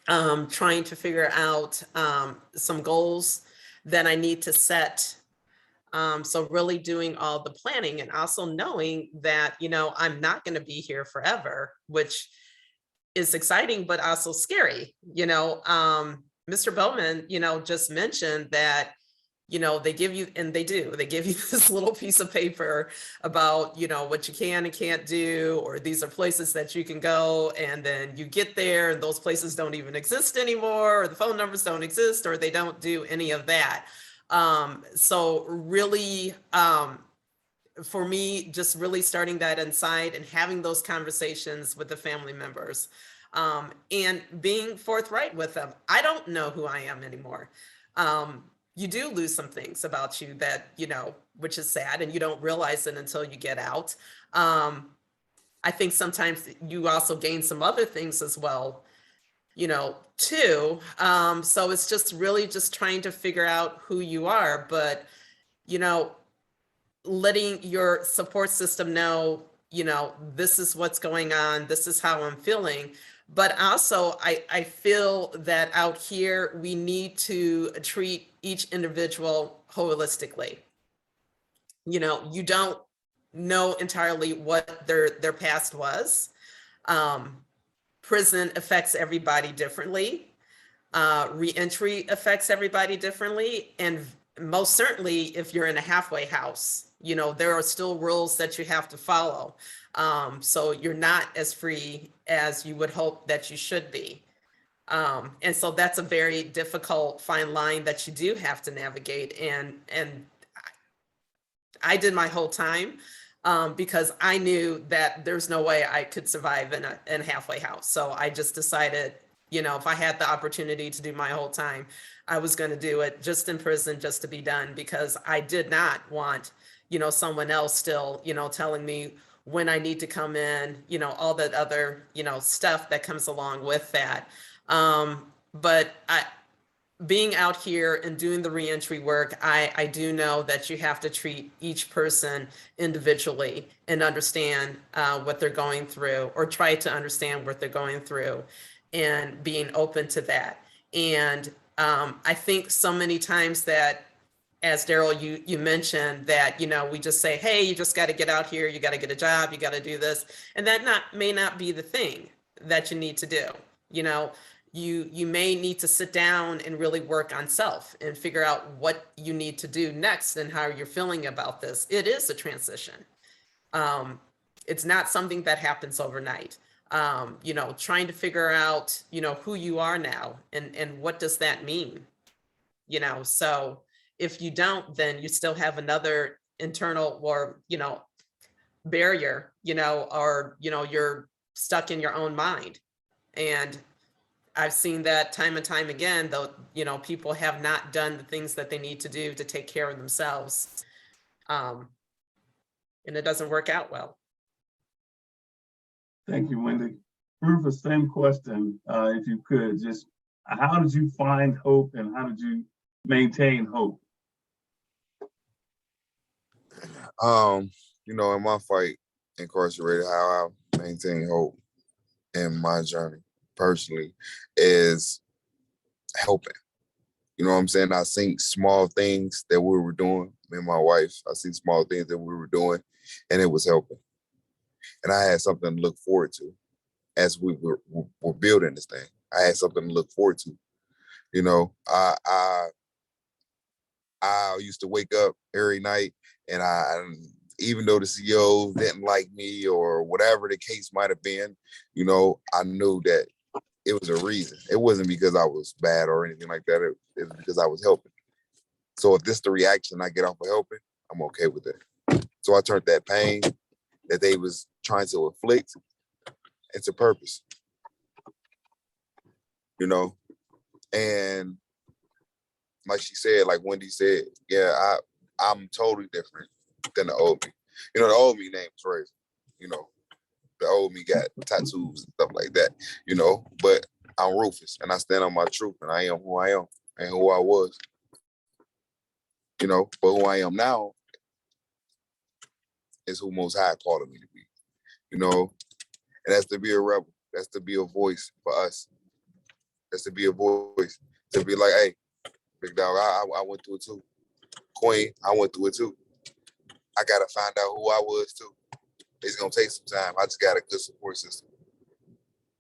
trying to figure out some goals that I need to set. So really doing all the planning, and also knowing that, I'm not going to be here forever, which is exciting, but also scary. Mr. Bowman, just mentioned that, they give you this little piece of paper about, what you can and can't do, or these are places that you can go. And then you get there and those places don't even exist anymore, or the phone numbers don't exist, or they don't do any of that. So really, for me, just really starting that inside and having those conversations with the family members, and being forthright with them. I don't know who I am anymore. You do lose some things about you that, which is sad, and you don't realize it until you get out. I think sometimes you also gain some other things as well, too. So it's just really just trying to figure out who you are, but, letting your support system know, this is what's going on, this is how I'm feeling. But also, I feel that out here, we need to treat each individual holistically. You don't know entirely what their past was. prison affects everybody differently. Reentry affects everybody differently. And most certainly, if you're in a halfway house, you know, there are still rules that you have to follow. So you're not as free as you would hope that you should be. And so that's a very difficult fine line that you do have to navigate. And I did my whole time because I knew that there's no way I could survive in a halfway house. So I just decided, you know, if I had the opportunity to do my whole time, I was going to do it just in prison, just to be done, because I did not want, you know, someone else still, you know, telling me when I need to come in, you know, all that other, you know, stuff that comes along with that. But being out here and doing the reentry work, I do know that you have to treat each person individually and understand what they're going through, or try to understand what they're going through, and being open to that. And I think so many times that, as Daryl, you mentioned that, you know, we just say, hey, you just got to get out here, you got to get a job, you got to do this. And that may not be the thing that you need to do. You know, you may need to sit down and really work on self and figure out what you need to do next and how you're feeling about this. It is a transition. It's not something that happens overnight. You know, trying to figure out, you know, who you are now and what does that mean? You know, so if you don't, then you still have another internal, or, you know, barrier, you know, or, you know, you're stuck in your own mind. And I've seen that time and time again, though, you know, people have not done the things that they need to do to take care of themselves. And it doesn't work out well. Thank you, Wendy. Rufus, same question, if you could, just how did you find hope and how did you maintain hope? You know, in my fight incarcerated, how I maintain hope in my journey personally is helping. You know what I'm saying? I seen small things that we were doing, me and my wife, I seen small things that we were doing, and it was helping. And I had something to look forward to as we were building this thing. I had something to look forward to. You know, I used to wake up every night, and even though the CEO didn't like me or whatever the case might have been, you know, I knew that it was a reason. It wasn't because I was bad or anything like that. It was because I was helping. So if this is the reaction I get off of helping, I'm okay with it. So I turned that pain that they was trying to inflict into purpose, you know? And like she said, like Wendy said, yeah, I'm totally different than the old me. You know, the old me name was Razor. You know, the old me got tattoos and stuff like that, you know, but I'm Rufus and I stand on my truth and I am who I am and who I was, you know, but who I am now is who Most High called me to be, you know, and that's to be a rebel. That's to be a voice for us. That's to be a voice, to be like, hey, big dog, I went through it too. Queen, I went through it too. I got to find out who I was too. It's going to take some time. I just got a good support system.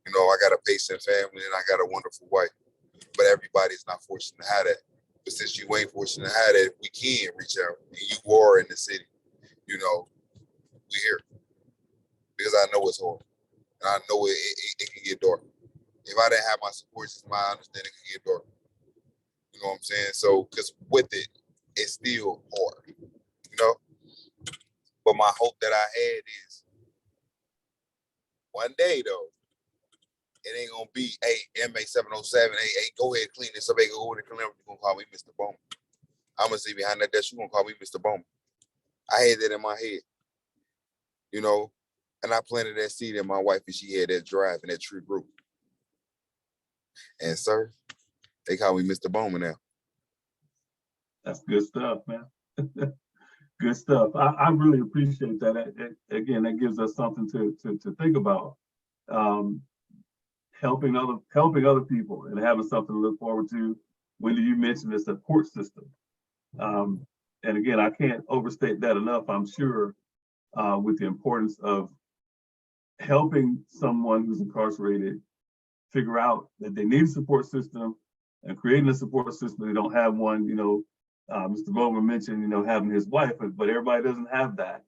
You know, I got a patient family and I got a wonderful wife, but everybody's not fortunate to have that. But since you ain't fortunate to have that, we can reach out. And you are in the city, you know, we here. Because I know it's hard. And I know it can get dark. If I didn't have my support system, I understand it can get dark. You know what I'm saying? So, because with it, it's still hard, you know? But my hope that I had is one day, though, it ain't gonna be, hey, MA 707, hey, go ahead, clean this up, hey, go over there, clean up, you're gonna call me Mr. Bowman. I'm gonna see behind that desk, you're gonna call me Mr. Bowman. I had that in my head, you know, and I planted that seed in my wife, and she had that drive and that tree grew. And sir, they call me Mr. Bowman now. That's good stuff, man. Good stuff. I really appreciate that. Again, that gives us something to think about. Helping other people and having something to look forward to. When you mentioned the support system, and again, I can't overstate that enough. I'm sure with the importance of helping someone who's incarcerated figure out that they need a support system and creating a support system. They don't have one, Mr. Bowman mentioned, having his wife, but everybody doesn't have that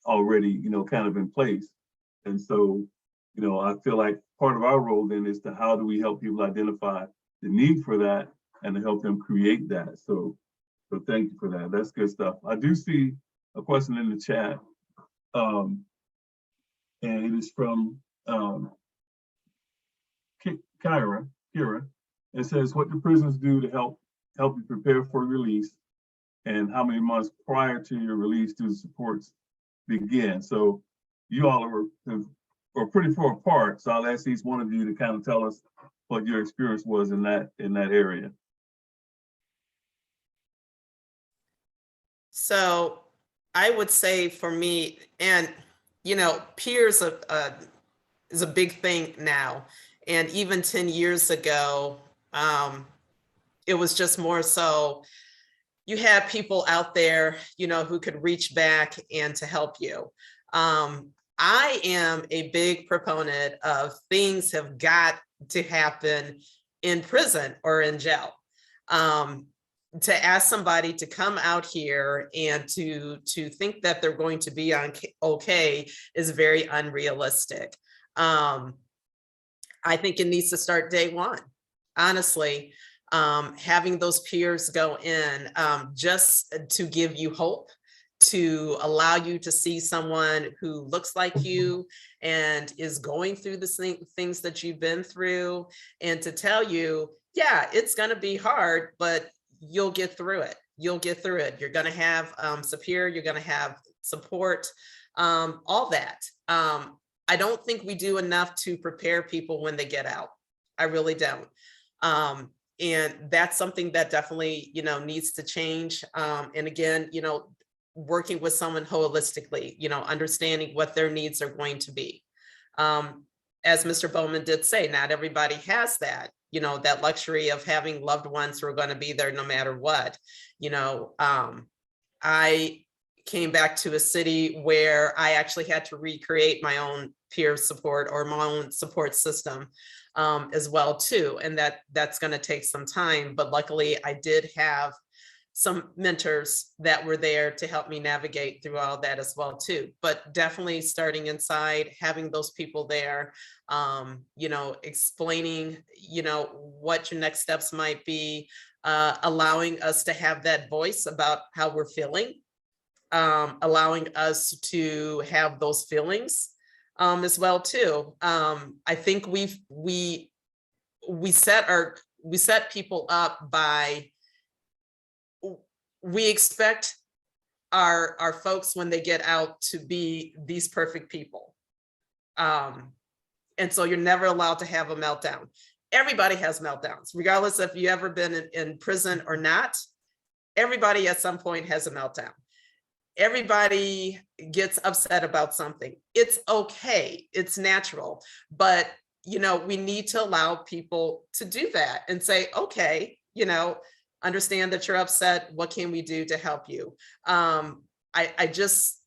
already, kind of in place. And so, I feel like part of our role then is to how do we help people identify the need for that and to help them create that. So thank you for that. That's good stuff. I do see a question in the chat, and it is from Kira. It says, what do prisons do to help you prepare for release, and how many months prior to your release do the supports begin? So you all are pretty far apart. So I'll ask each one of you to kind of tell us what your experience was in that area. So I would say for me, and peers is a big thing now. And even 10 years ago, it was just more so you had people out there, who could reach back and to help you. I am a big proponent of things have got to happen in prison or in jail. To ask somebody to come out here and to think that they're going to be okay is very unrealistic. I think it needs to start day one, honestly. Having those peers go in just to give you hope, to allow you to see someone who looks like you and is going through the things that you've been through, and to tell you, yeah, it's going to be hard, but you'll get through it. You'll get through it. You're going to have superior, you're going to have support, all that. I don't think we do enough to prepare people when they get out. I really don't. And that's something that definitely, needs to change. And again, working with someone holistically, understanding what their needs are going to be. As Mr. Bowman did say, not everybody has that, that luxury of having loved ones who are going to be there no matter what. I came back to a city where I actually had to recreate my own peer support or my own support system as well too. And that's going to take some time, but luckily I did have some mentors that were there to help me navigate through all that as well too. But definitely starting inside, having those people there, explaining, what your next steps might be, allowing us to have that voice about how we're feeling, allowing us to have those feelings as well too. I think we set people up by, we expect our folks when they get out to be these perfect people. And so you're never allowed to have a meltdown. Everybody has meltdowns, regardless if you've ever been in prison or not. Everybody at some point has a meltdown. Everybody gets upset about something. It's okay, it's natural, but we need to allow people to do that and say, okay, understand that you're upset. What can we do to help you? I just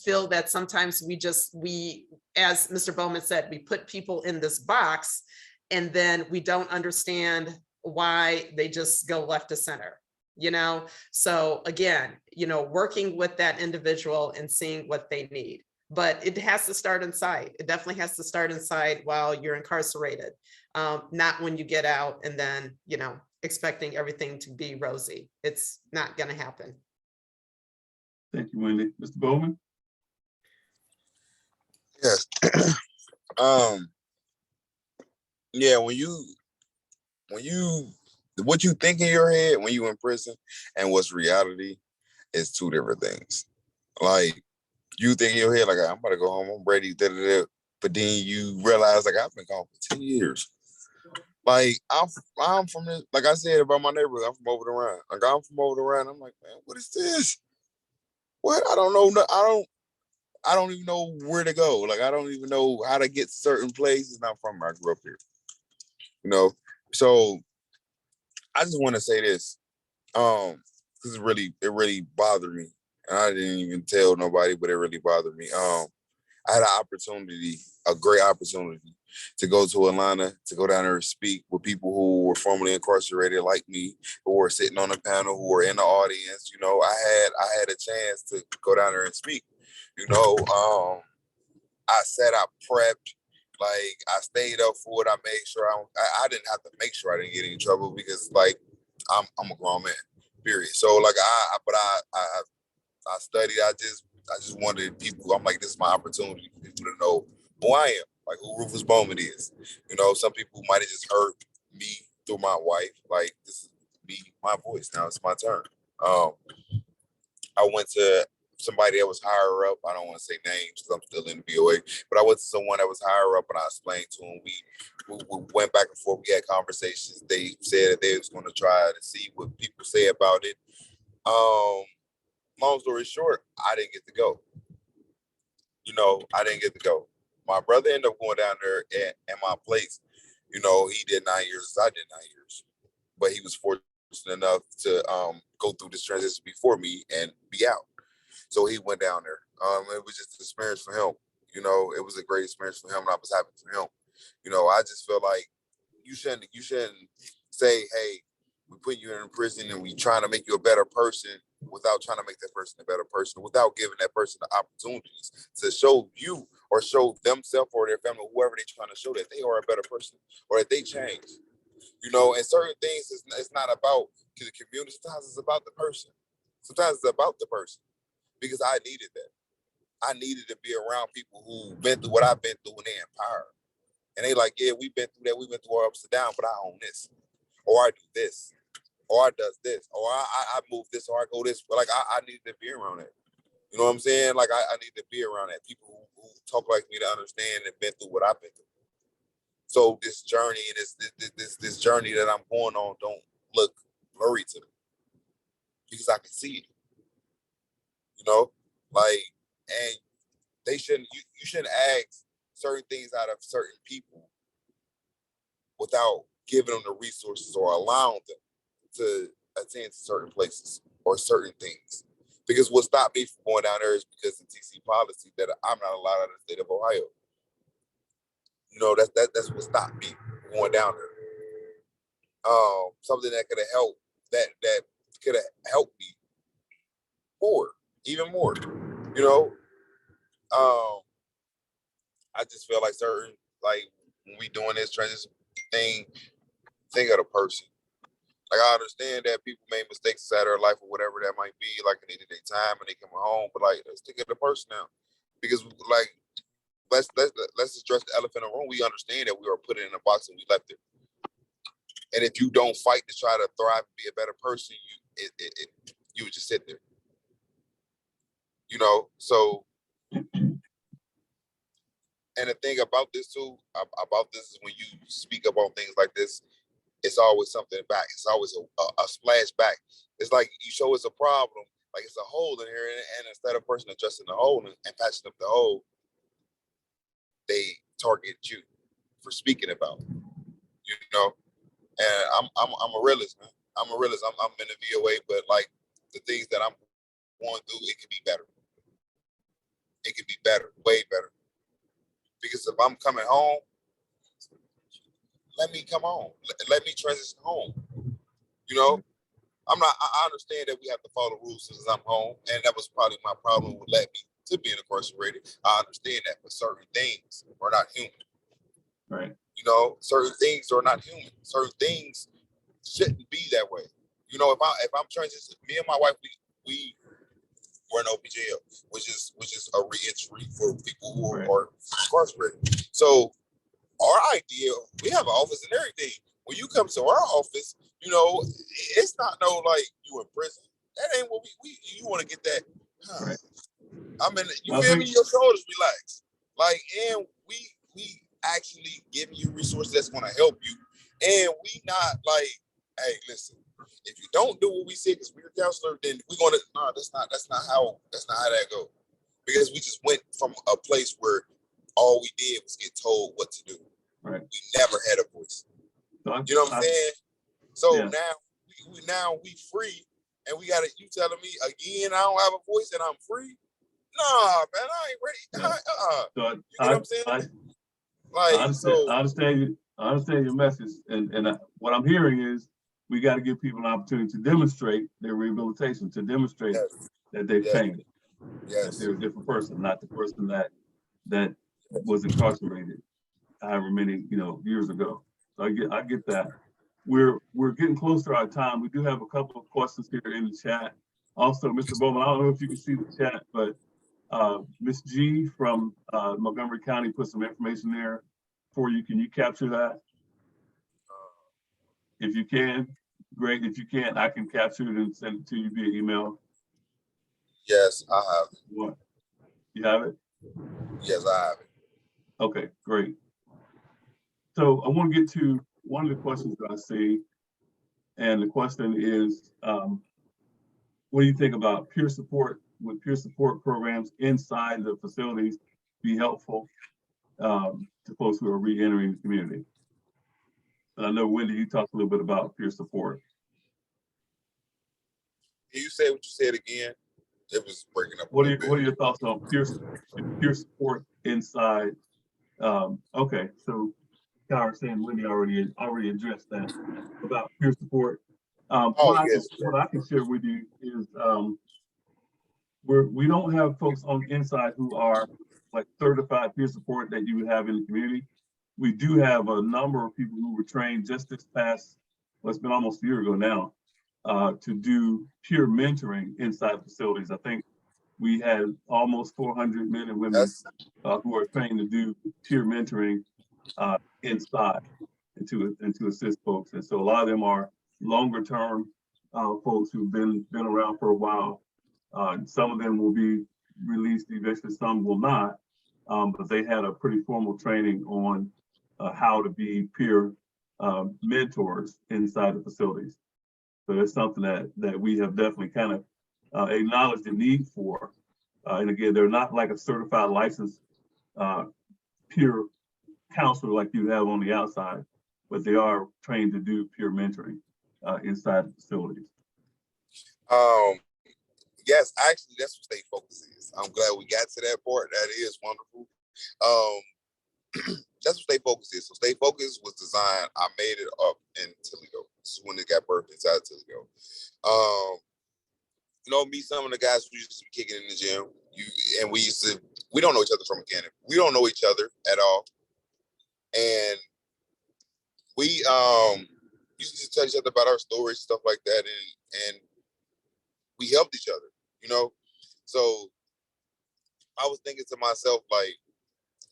feel that sometimes we, as Mr. Bowman said, we put people in this box and then we don't understand why they just go left to center, So again, working with that individual and seeing what they need. But it has to start inside. It definitely has to start inside while you're incarcerated, not when you get out and then, expecting everything to be rosy. It's not going to happen. Thank you, Wendy. Mr. Bowman? Yes. Yeah, when you what you think in your head when you in prison and what's reality is two different things. Like, you think in your head, like, I'm about to go home, I'm ready, but then you realize, like, I've been gone for 10 years. Like, I'm from this, like I said about my neighborhood, I'm from over the Rhine. Like, I'm from over the Rhine. I'm like, man, what is this? What? I don't know. I don't even know where to go. Like, I don't even know how to get to certain places. Not from where I grew up here. So I just want to say this, because it really bothered me. And I didn't even tell nobody, but it really bothered me. I had an opportunity, a great opportunity, to go to Atlanta, to go down there and speak with people who were formerly incarcerated like me, who were sitting on the panel, who were in the audience. You know, I had a chance to go down there and speak. You know, I said I prepped, like I stayed up for it. I made sure I didn't have to make sure I didn't get in trouble because like I'm a grown man, period. So like I studied. I just wanted people. I'm like, this is my opportunity for people to know who I am, like who Rufus Bowman is. You know, some people might have just heard me through my wife. Like this is me, my voice. Now it's my turn. I went to somebody that was higher up. I don't want to say names because I'm still in the BOA, but I went to someone that was higher up and I explained to him. We went back and forth. We had conversations. They said that they was going to try to see what people say about it. Long story short, I didn't get to go. You know, I didn't get to go. My brother ended up going down there at my place. You know, he did 9 years as I did 9 years, but he was fortunate enough to go through this transition before me and be out. So he went down there. It was just an experience for him. You know, it was a great experience for him, and I was happy for him. You know, I just feel like you shouldn't say, hey, we put you in prison and we trying to make you a better person without trying to make that person a better person, without giving that person the opportunities to show you or show themselves or their family, whoever they're trying to show that they are a better person or that they change. You know, and certain things it's not about the community. Sometimes it's about the person. Sometimes it's about the person. Because I needed that. I needed to be around people who been through what I've been through and they empowered. And they like, yeah, we've been through that. We've been through our ups and downs, but I own this. Or I do this. Or I does this. Or I move this or I go this. But like I needed to be around that. You know what I'm saying? Like I need to be around that. People who talk like me to understand and been through what I've been through. So this journey and this journey that I'm going on don't look blurry to me. Because I can see it. You know, like, and they shouldn't, you shouldn't ask certain things out of certain people without giving them the resources or allowing them to attend to certain places or certain things. Because what stopped me from going down there is because of TC policy that I'm not allowed out of the state of Ohio. You know, that's what stopped me from going down there. Something that could have helped, that could have helped me more, even more, you know. I just feel like certain, like when we doing this transition thing, think of the person. Like I understand that people make mistakes inside their life or whatever that might be, like they did their time and they come home, but like let's think of the person now. Because like let's address the elephant in the room. We understand that we were put in a box and we left it. And if you don't fight to try to thrive and be a better person, you would just sit there. You know, so and the thing about this too, about this is when you speak about things like this, it's always something back. It's always a splash back. It's like you show us a problem, like it's a hole in here, and instead of a person addressing the hole and patching up the hole, they target you for speaking about it, you know. And I'm a realist, man. I'm a realist. I'm in the VOA, but like the things that I'm going through, it could be better. It could be better, way better. Because if I'm coming home, let me come home. Let me transition home. You know, I understand that we have to follow rules since I'm home. And that was probably my problem with letting me to being incarcerated. I understand that, but certain things are not human. Right. You know, certain things are not human. Certain things shouldn't be that way. You know, if I'm transitioning, me and my wife, we were in OPJL, which is a reentry for people who are incarcerated. So our idea, we have an office and everything. When you come to our office, you know, it's not no like you in prison. That ain't what we you want to get that. Right. I mean, you feel me? Your shoulders relax. Like, and we actually giving you resources that's going to help you. And we not like, hey, listen, if you don't do what we said, because we're a counselor, then we're going to, no, that's not how that goes. Because we just went from a place where all we did was get told what to do. Right. We never had a voice. You know what I'm saying? So yeah. now we free, and we got it. You telling me again I don't have a voice and I'm free? Nah, man, I ain't ready. Yeah. You know what I'm saying? Like, so I understand your message, and what I'm hearing is we got to give people an opportunity to demonstrate their rehabilitation, to demonstrate yes, that they've yes, changed, that yes, they're a different person, not the person that was incarcerated however many years ago. So I get that. We're getting close to our time. We do have a couple of questions here in the chat. Also, Mr. Bowman, I don't know if you can see the chat, but Ms. G from Montgomery County put some information there for you. Can you capture that? If you can, great. If you can't, I can capture it and send it to you via email. yes, I have it. What? You have it? Yes, I have it. Okay, great. So I want to get to one of the questions that I see, and the question is, what do you think about peer support? Would peer support programs inside the facilities be helpful to folks who are re-entering the community? And I know, Wendy, you talked a little bit about peer support. Can you say what you said again? It was breaking up a What little are bit. your thoughts on peer support inside? Okay, so Kyra saying Wendy already addressed that about peer support. Oh, yes. What I can share with you is we don't have folks on the inside who are like certified peer support that you would have in the community. We do have a number of people who were trained just this past, well, it's been almost a year ago now, to do peer mentoring inside facilities. I think we had almost 400 men and women That's who are trained to do peer mentoring inside and to assist folks. And so a lot of them are longer term folks who've been around for a while. Some of them will be released eventually, some will not, but they had a pretty formal training on how to be peer mentors inside the facilities. So that's something that we have definitely kind of acknowledged the need for. And again, they're not like a certified licensed peer counselor like you have on the outside, but they are trained to do peer mentoring inside the facilities. yes, actually that's what state focus is. I'm glad we got to that part. That is wonderful. That's what state focus is. So state focus was designed, I made it up in Toledo. This is when it got birthed inside Toledo. Me, some of the guys who used to be kicking in the gym, we don't know each other from a cannon. We don't know each other at all. And we used to tell each other about our stories, stuff like that, and we helped each other, So I was thinking to myself, like,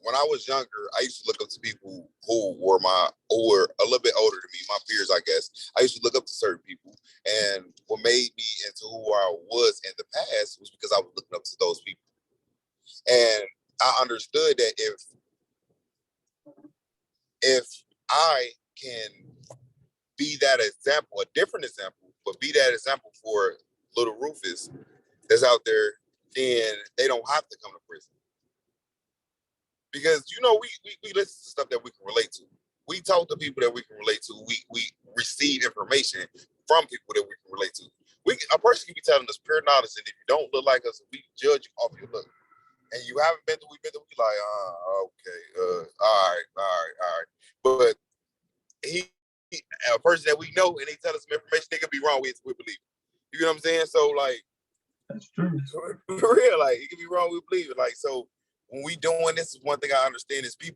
when I was younger, I used to look up to people who were a little bit older than me, my peers, I guess. I used to look up to certain people, and what made me into who I was in the past was because I was looking up to those people. And I understood that if I can be that example, a different example, but be that example for little Rufus that's out there, then they don't have to come to prison. Because we listen to stuff that we can relate to. We talk to people that we can relate to. We receive information from people that we can relate to. A person can be telling us pure knowledge, and if you don't look like us, we judge you off your look. And you haven't been through, we've been through, we like, okay, all right. But a person that we know and they tell us some information, they could be wrong, we believe it. You know what I'm saying? So like, that's true. For real, like, it could be wrong, we believe it. Like, so when we doing this, one thing I understand is in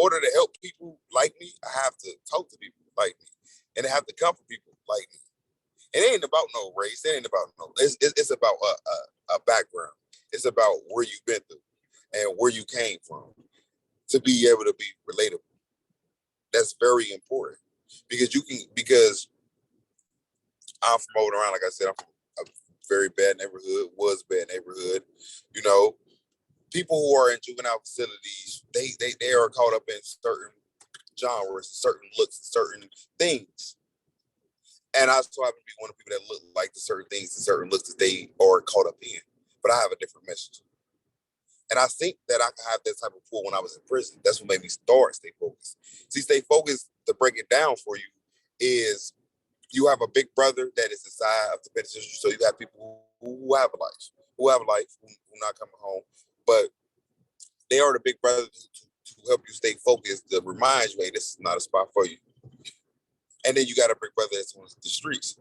order to help people like me, I have to talk to people like me, and I have to comfort people like me. It ain't about no race. It ain't about it's about a background. It's about where you've been through and where you came from to be able to be relatable. That's very important because I'm from over around, like I said, I'm from a very bad neighborhood, was bad neighborhood. People who are in juvenile facilities, they are caught up in certain genres, certain looks, certain things. And I so happen to be one of the people that look like the certain things and certain looks that they are caught up in. But I have a different message. And I think that I can have that type of pull when I was in prison. That's what made me start Stay Focused. See, Stay Focused, to break it down for you, is you have a big brother that is inside of the penitentiary. So you have people who have a life, who not coming home, but they are the big brothers to help you stay focused, to remind you, hey, this is not a spot for you. And then you got a big brother that's on the streets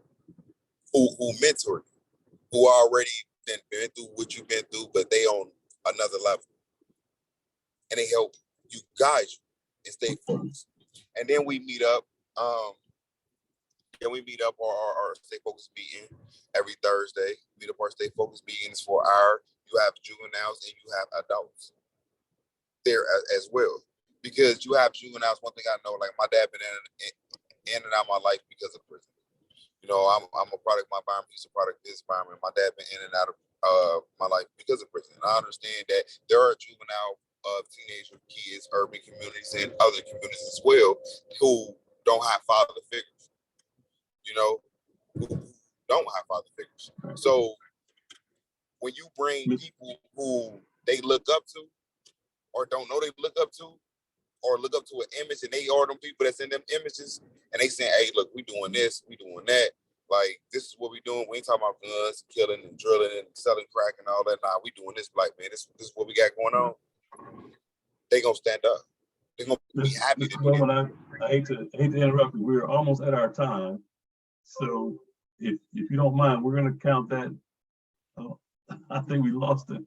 who mentor you, who already been through what you've been through, but they on another level. And they help you, guide you, and stay focused. And then we meet up. Our Stay Focused meeting every Thursday. Meet up our Stay Focused meetings for an hour. You have juveniles and you have adults there as well. Because you have juveniles, one thing I know, like my dad been in and out of my life because of prison. You know, I'm a product of my environment, he's a product of his environment. My dad been in and out of my life because of prison. And I understand that there are juvenile teenager kids, urban communities, and other communities as well who don't have father figures, you know, who don't have father figures. So when you bring people who they look up to or don't know they look up to, or look up to an image, and they are them people that's in them images, and they saying, hey, look, we doing this, we doing that. Like, this is what we doing. We ain't talking about guns, killing and drilling and selling crack and all that. Nah, we doing this, black man. This is what we got going on. They gonna stand up. They gonna be happy to do it. I hate to interrupt you. We're almost at our time. So if you don't mind, we're gonna count that. Oh, I think we lost it.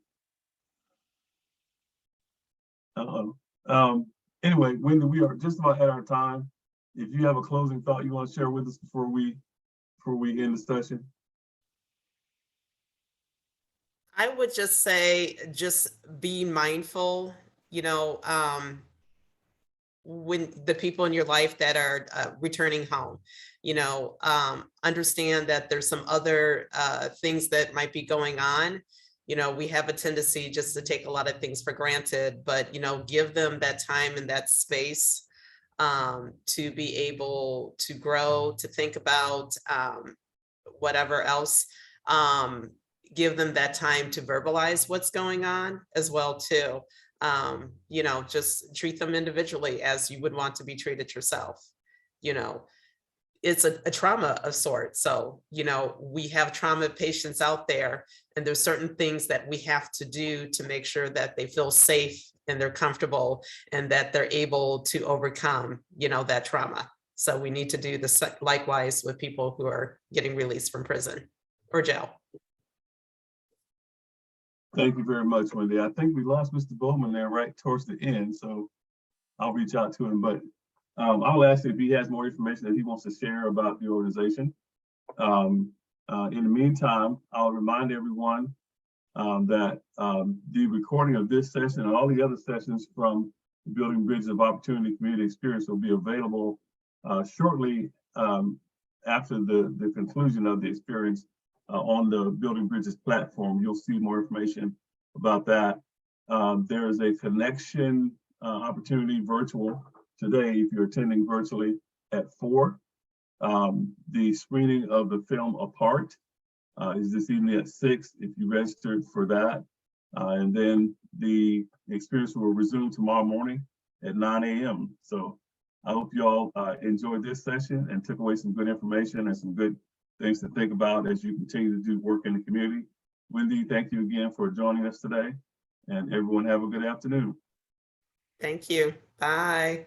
Anyway, Wendy, we are just about at our time. If you have a closing thought you want to share with us before we end the session. I would just say, just be mindful, you know, when the people in your life that are returning home, you know, understand that there's some other things that might be going on. You know, we have a tendency just to take a lot of things for granted, but, you know, give them that time and that space to be able to grow, to think about whatever else. Give them that time to verbalize what's going on as well too. You know, just treat them individually as you would want to be treated yourself. You know, it's a trauma of sorts. So, you know, we have trauma patients out there, and there's certain things that we have to do to make sure that they feel safe and they're comfortable and that they're able to overcome, you know, that trauma. So we need to do this likewise with people who are getting released from prison or jail. Thank you very much, Wendy. I think we lost Mr. Bowman there right towards the end, so I'll reach out to him. But I'll ask if he has more information that he wants to share about the organization. In the meantime, I'll remind everyone that the recording of this session and all the other sessions from the Building Bridges of Opportunity Community Experience will be available shortly after the conclusion of the experience on the Building Bridges platform. You'll see more information about that. There is a connection opportunity virtual today if you're attending virtually at 4. The screening of the film Apart is this evening at 6 if you registered for that. And then the experience will resume tomorrow morning at 9 a.m. So I hope you all enjoyed this session and took away some good information and some good things to think about as you continue to do work in the community. Wendy, thank you again for joining us today, and everyone have a good afternoon. Thank you. Bye.